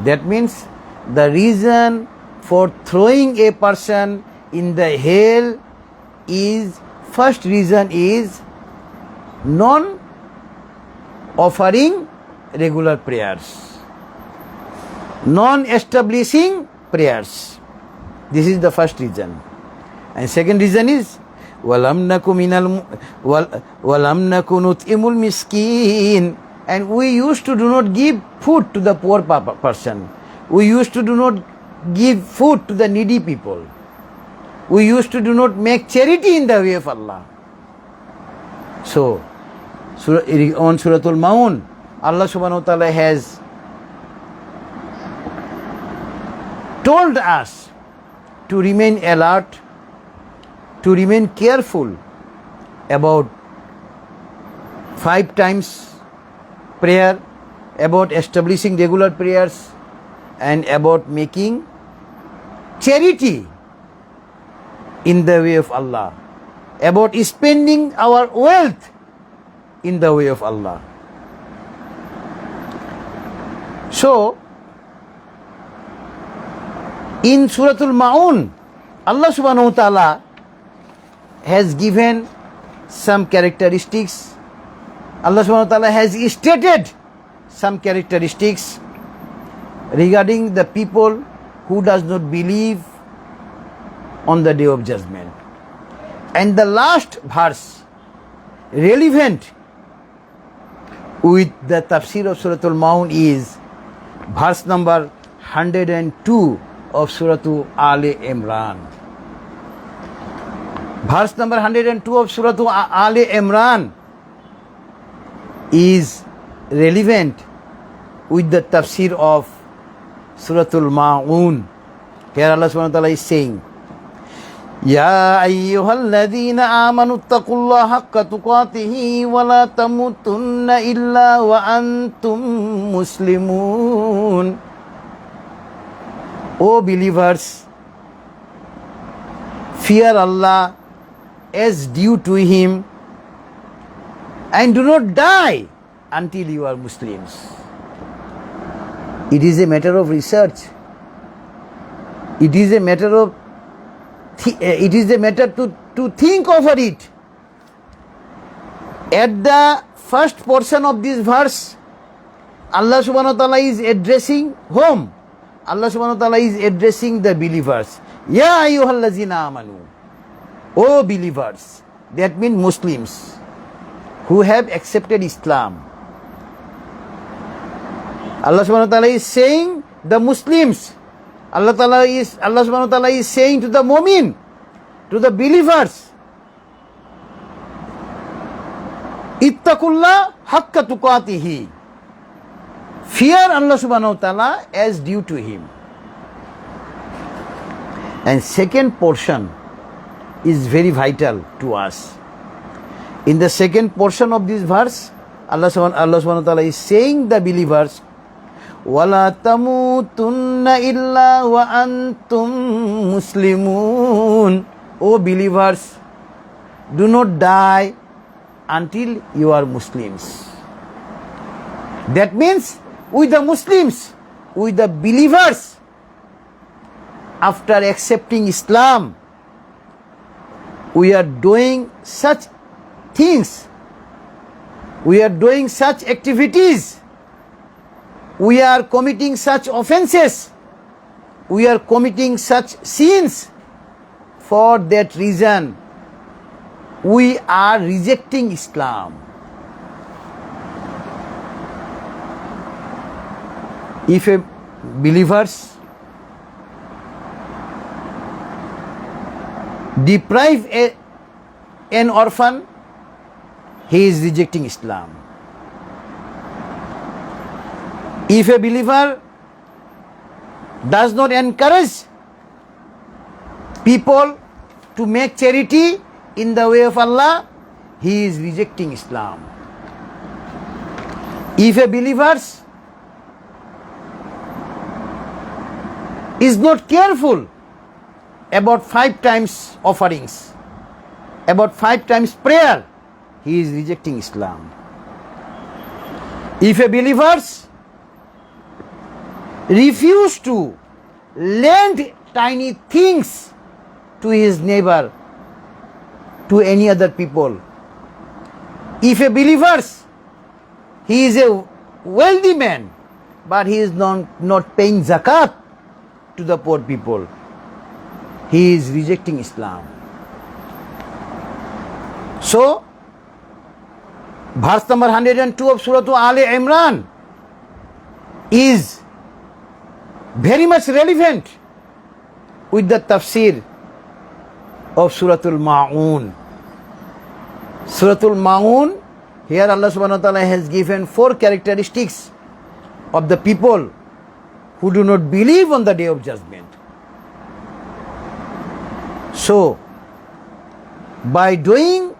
That means the reason for throwing a person in the hell is, first reason is non-offering regular prayers, non-establishing prayers. This is the first reason. And second reason is walam naku nut'imul miskin, and we used to do not give food to the poor person. We used to do not give food to the needy people. We used to do not make charity in the way of Allah. So, on Suratul Mawoon, Allah subhanahu wa ta'ala has told us to remain alert, to remain careful about 5 times prayer, about establishing regular prayers, and about making charity in the way of Allah, about spending our wealth in the way of Allah. So, in Suratul Mawoon, Allah subhanahu wa ta'ala has given some characteristics. Allah subhanahu wa ta'ala has stated some characteristics regarding the people who does not believe on the day of judgment. And the last verse relevant with the tafsir of Suratul Mawoon is verse number 102 of Suratul Ali Imran. Verse number 102 of Suratul Ali Imran is relevant with the tafsir of Suratul Mawoon. Here Allah subhanahu wa ta'ala is saying, Ya ayyuhalladhina amanu taqullaha haqqa tuqatihi wa la tamutunna illa wa antum muslimun. O believers, fear Allah as due to Him, and do not die until you are Muslims. It is a matter of research. It is a matter of to think over it. At the first portion of this verse, Allah subhanahu wa ta'ala is addressing whom? Allah subhanahu wa ta'ala is addressing the believers. Ya ayyuhallazina amanu. O believers. That means Muslims who have accepted Islam. Allah subhanahu wa ta'ala is saying the Muslims. Allah subhanahu wa ta'ala is saying to the mu'min, to the believers, Ittaqullah haqqa tuqatihi. Fear Allah subhanahu wa ta'ala as due to Him. And second portion is very vital to us. In the second portion of this verse, Allah subhanahu wa ta'ala is saying the believers, وَلَا تَمُوتُنَّ إِلَّا وَأَنْتُمْ مُسْلِمُونَ. O believers, do not die until you are Muslims. That means with the Muslims, with the believers, after accepting Islam, we are doing such things, we are doing such activities, we are committing such offenses, we are committing such sins. For that reason, we are rejecting Islam. If a believers deprive an orphan, he is rejecting Islam. If a believer does not encourage people to make charity in the way of Allah, he is rejecting Islam. If a believer is not careful about 5 times offerings, about 5 times prayer, he is rejecting Islam. If a believer refuse to lend tiny things to his neighbor, to any other people, if a believer, he is a wealthy man, but he is not paying zakat to the poor people, he is rejecting Islam. So, verse number 102 of Suratul Al Imran is very much relevant with the tafsir of Suratul Mawoon. Suratul Mawoon, here Allah subhanahu wa ta'ala has given 4 characteristics of the people who do not believe on the day of judgment. So, by doing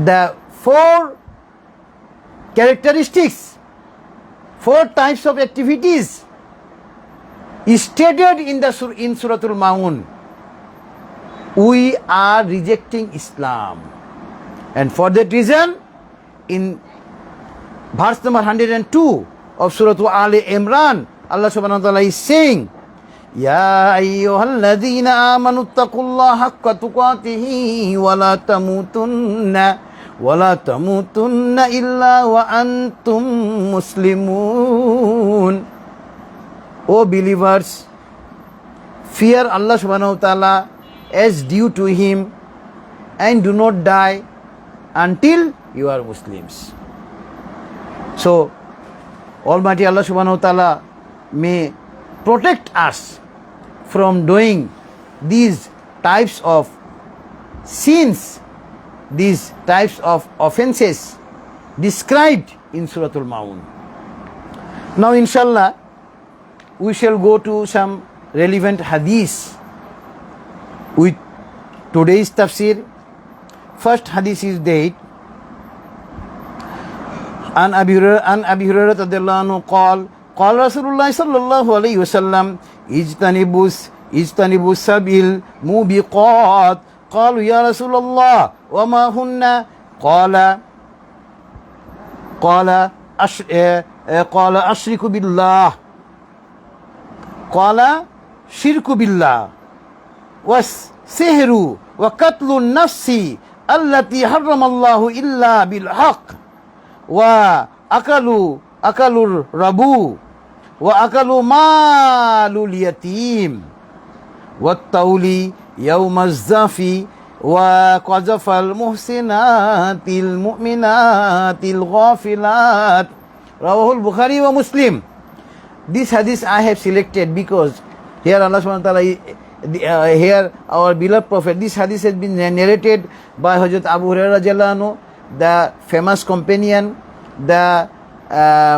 the 4 characteristics, 4 types of activities stated in Suratul Mawoon, we are rejecting Islam. And for that reason, in verse number 102 of Suratul Al Imran, Allah subhanahu wa ta'ala is saying, Ya ayyuhalladhina amanu taqullaha haqqa tuqatihi wa la tamutunna illa wa antum muslimun. O believers, fear Allah subhanahu wa ta'ala as due to him and do not die until you are Muslims. So, Almighty Allah subhanahu wa ta'ala may protect us from doing these types of sins, these types of offenses described in Suratul Mawoon. Now, inshallah, we shall go to some relevant hadiths with today's tafsir. First hadith is that An Abi Hurairah radhiyallahu anhu قال قال رسول الله صلى الله عليه وسلم اجتنبوا سبيل موبقات قالوا يا رسول الله وما هن قال أشرك بالله قال شرك بالله والسحر وقتل النفس التي حرم الله إلا بالحق وأكلوا الربو وأكلوا مال اليتيم والتولي يوم الزفي وقذف المحسنات المؤمنات الغافلات رواه البخاري ومسلم. This hadith I have selected because here Allah subhanahu wa ta'ala, here our beloved Prophet, this hadith has been narrated by Hazrat Abu Hurairah radhiyallahu anhu, the famous companion, the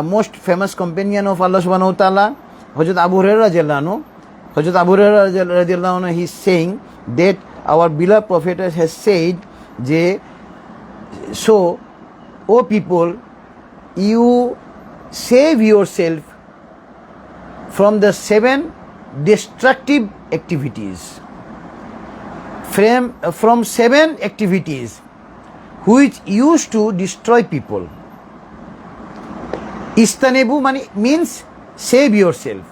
most famous companion of Allah subhanahu wa ta'ala, Hazrat Abu Hurairah radhiyallahu anhu. Hazrat Abu Hurairah radhiyallahu anhu, he is saying that our beloved Prophet has said, so, O people, you save yourself from the 7 destructive activities. From 7 activities which used to destroy people. Istanebu means save yourself.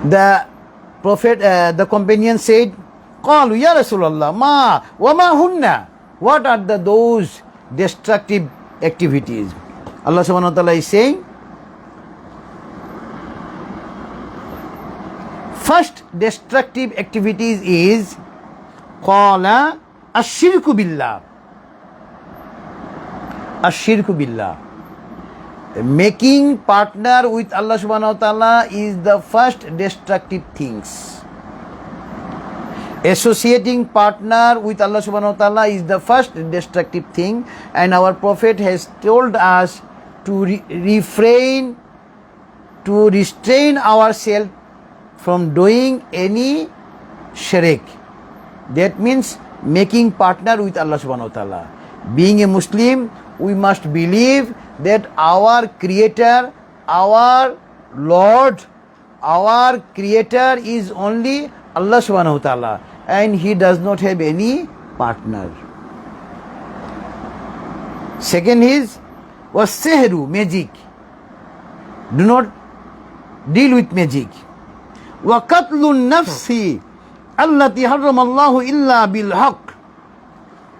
The Prophet, the companion said, Qalu ya Rasulullah, ma wa ma hunna. What are those destructive activities? Allah subhanahu wa ta'ala is saying, first destructive activities is Qala ash-shirku billah. Ash-shirku billah. Making partner with Allah subhanahu wa ta'ala is the first destructive things. Associating partner with Allah subhanahu wa ta'ala is the first destructive thing, and our Prophet has told us to restrain ourselves from doing any shirk. That means making partner with Allah subhanahu wa ta'ala. Being a Muslim, we must believe that our Creator, our Lord, our Creator is only Allah subhanahu wa ta'ala, and He does not have any partner. Second is was sihru, magic. Do not deal with magic. Wa qatlun nafsi allati harrama Allahu illa bil haqq.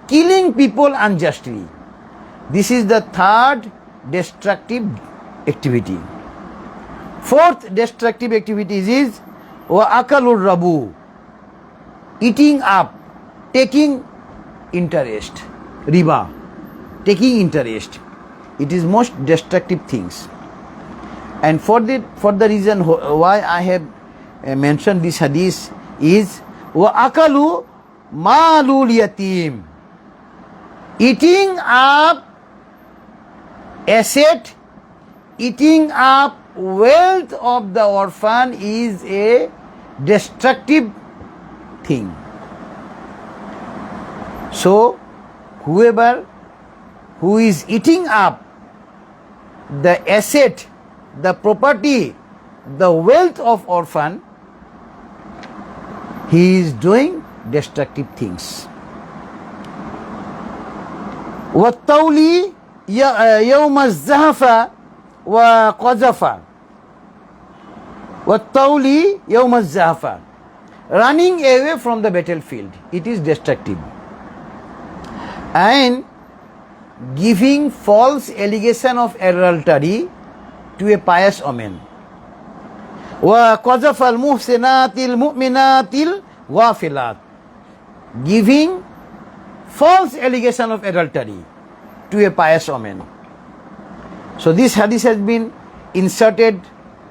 Killing people unjustly. This is the third destructive activity. Fourth destructive activity is wa akalur rabu. Eating up, taking interest. Riba, taking interest. It is most destructive things. And for the reason why I have mentioned this hadith is wa akalu malul yatim. Eating up asset, eating up wealth of the orphan is a destructive thing. So, whoever who is eating up the asset, the property, the wealth of orphan, he is doing destructive things. وَالتَّوْلِي يَوْمَ الزَّهَفَ وَقَذَفَ. وَالتَّوْلِي يَوْمَ الزَّهَفَ. Running away from the battlefield, it is destructive. And giving false allegation of adultery to a pious woman. وَقَذَفَ الْمُحْسِنَاتِ الْمُؤْمِنَاتِ الْغَافِلَاتِ. Giving false allegation of adultery to a pious woman. So this hadith has been inserted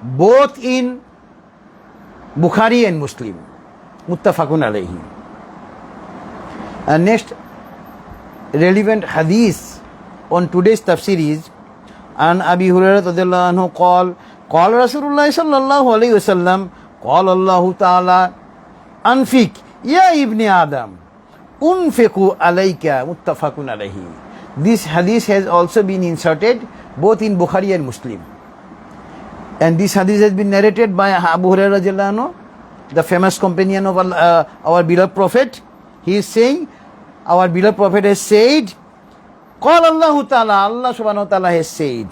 both in Bukhari and Muslim. Muttafaqun alayhi. And next relevant hadith on today's tafsir is an Abi Hurairah radhiyallahu anhu قال رسول الله صلى الله عليه وسلم قال الله تعالى أنفق يا ابن آدم أنفقوا عليك متفق عليه. This hadith has also been inserted both in Bukhari and Muslim. And this hadith has been narrated by Abu Hurairah radhiyallahu anhu, the famous companion of our beloved Prophet. He is saying, our beloved Prophet has said, قال الله تعالى, Allah subhanahu wa ta'ala has said,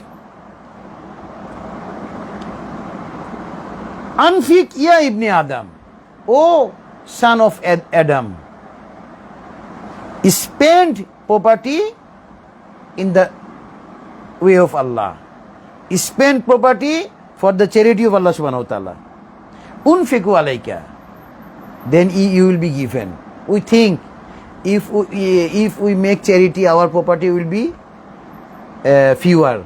Anfiq ya ibn Adam, O son of Adam, spend property in the way of Allah. Spend property for the charity of Allah subhanahu wa ta'ala. Unfiqu alayka, then you will be given. We think if we make charity, our property will be fewer,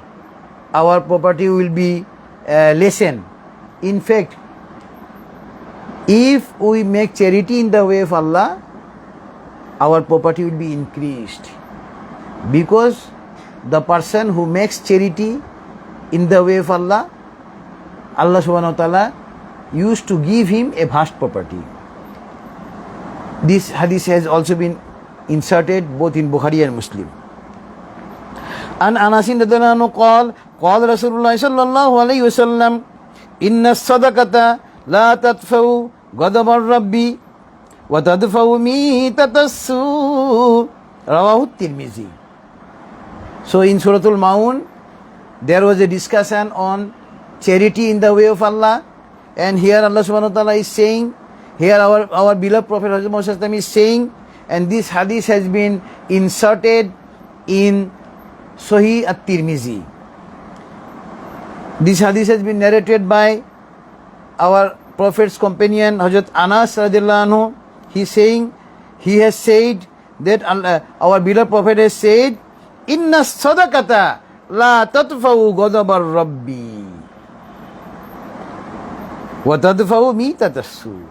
our property will be lessen. In fact, if we make charity in the way of Allah, our property will be increased, because the person who makes charity in the way of Allah Allah subhanahu wa ta'ala used to give him a vast property. This hadith has also been inserted both in Bukhari and Muslim. An Anas radhiyallahu anhu qala qala Rasulullah sallallahu alayhi wa sallam inna as-sadaqata la tadfa'u ghadab ar-rabbi wa tadfa'u mitatassu rawahu at-Tirmidhi. So in Suratul Mawoon there was a discussion on charity in the way of Allah, and here Allah subhanahu wa ta'ala is saying, here our beloved Prophet Muhammad is saying, and this hadith has been inserted in Sahih at-Tirmidhi. This hadith has been narrated by our Prophet's companion Hazrat Anas radhiyallahu anhu. He has said that our beloved Prophet has said, inna sadaqata la tadfa'u ghadabar rabbi wa tadfa'u mitatassu.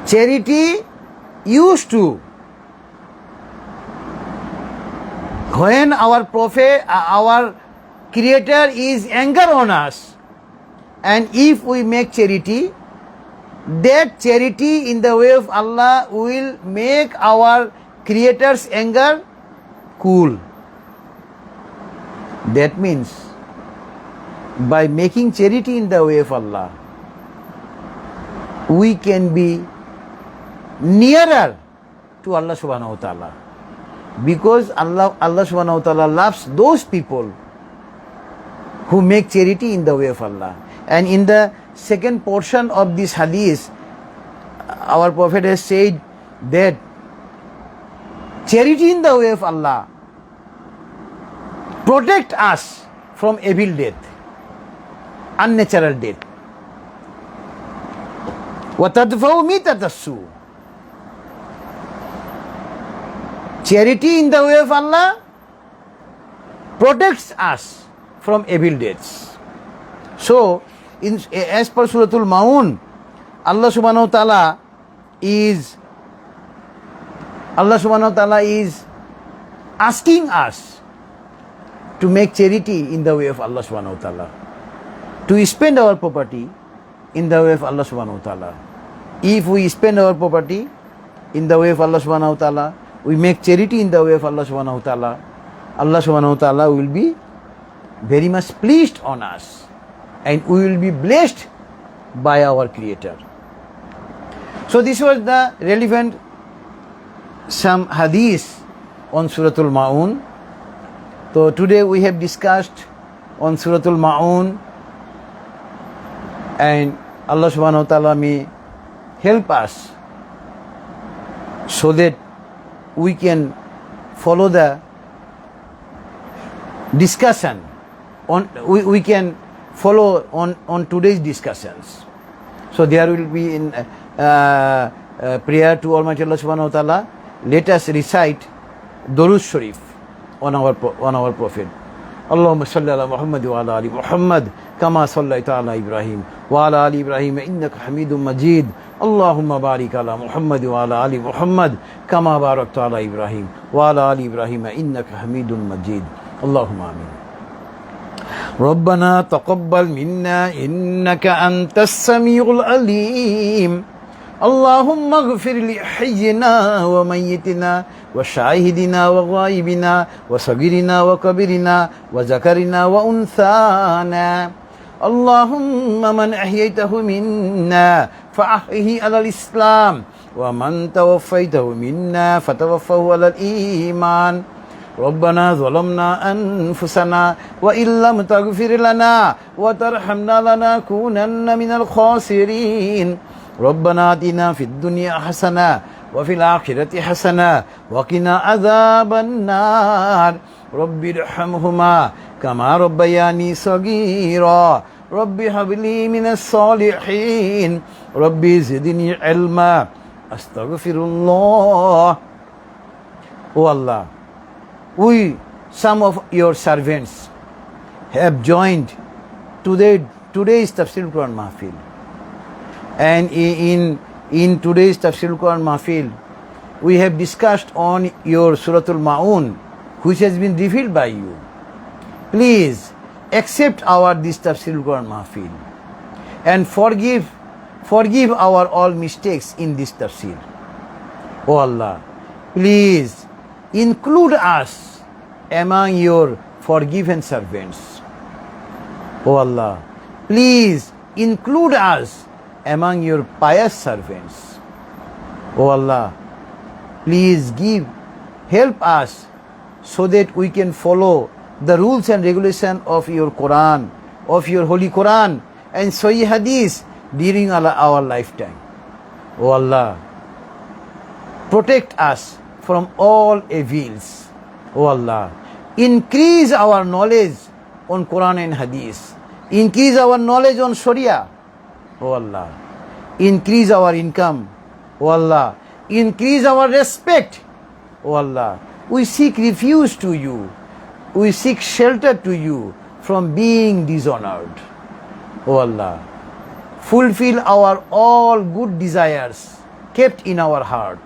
Charity used to, when our Prophet, our Creator is anger on us, and if we make charity, that charity in the way of Allah will make our Creator's anger cool. That means by making charity in the way of Allah, we can be nearer to Allah subhanahu wa ta'ala, because Allah subhanahu wa ta'ala loves those people who make charity in the way of Allah. And in the second portion of this hadith, our Prophet has said that charity in the way of Allah protect us from evil death, unnatural death. وَتَدْفَعُ مِيتَتَسُّ. Charity in the way of Allah protects us from evil deaths. So, as per Suratul Mawoon, Allah subhanahu wa ta'ala is asking us to make charity in the way of Allah subhanahu wa ta'ala, to spend our property in the way of Allah subhanahu wa ta'ala. If we spend our property in the way of Allah subhanahu wa ta'ala, we make charity in the way of Allah subhanahu wa ta'ala, Allah subhanahu wa ta'ala will be very much pleased on us, and we will be blessed by our Creator. So this was the relevant some hadith on Suratul Mawoon. So today we have discussed on Suratul Mawoon, and Allah subhanahu wa ta'ala may help us so that we can follow the discussion on, we can follow on today's discussions. So there will be in prayer to Almighty Allah subhanahu wa ta'ala. Let us recite Durud Sharif on our Prophet. Allahumma salli ala Muhammad wa ala ali Muhammad kama sallaita ala Ibrahim wa ala ali Ibrahim innaka Hamidum Majid. Allahumma barik ala Muhammad wa ala ali Muhammad kama barakta ala Ibrahim wa ala ali Ibrahim innaka Hamidum Majid. Allahumma amin. ربنا تقبل منا إنك أنت السميع العليم. اللهم اغفر لحينا وميتنا وشاهدنا وغائبنا وصغيرنا وكبيرنا وذكرنا وأنثانا. اللهم من أحييته منا فأحيه على الإسلام، ومن توفيته منا فتوفه على الإيمان. ربنا ظلمنا أنفسنا وإن لم تغفر لنا وترحمنا لنكونن من الخاسرين. ربنا آتنا في الدنيا حسنة وفي الآخرة حسنة وقنا عذاب النار. رب ارحمهما كما ربياني صغيرا. رب هب لي من الصالحين. رب زدني علما. أستغفر الله. O Allah, we, some of your servants, have joined today's Tafsirul Qur'an Mahfil. And in today's Tafsirul Qur'an Mahfil, we have discussed on your Suratul Mawoon, which has been revealed by you. please accept our this Tafsirul Quran Mahfil and forgive our all mistakes in this tafsir. O Allah, please include us among your forgiven servants. O Allah, please include us among your pious servants. O Allah, please help us so that we can follow the rules and regulations of your Quran, of your Holy Quran and Sahih Hadith during our lifetime. O Allah, protect us from all evils. O Allah, increase our knowledge on Quran and Hadith. Increase our knowledge on Sharia. O Allah, increase our income. O Allah, increase our respect. O Allah, we seek refuge to you. We seek shelter to you from being dishonored. O Allah, fulfill our all good desires kept in our heart.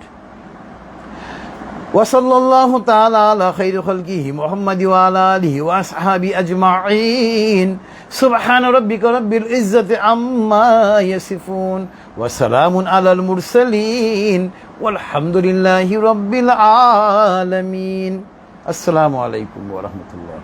وصلى الله تعالى على خير خلقه محمد وعلى آله وأصحابه أجمعين سبحان ربك رب العزة عما يصفون وسلام على المرسلين والحمد لله رب العالمين. السلام عليكم ورحمة الله.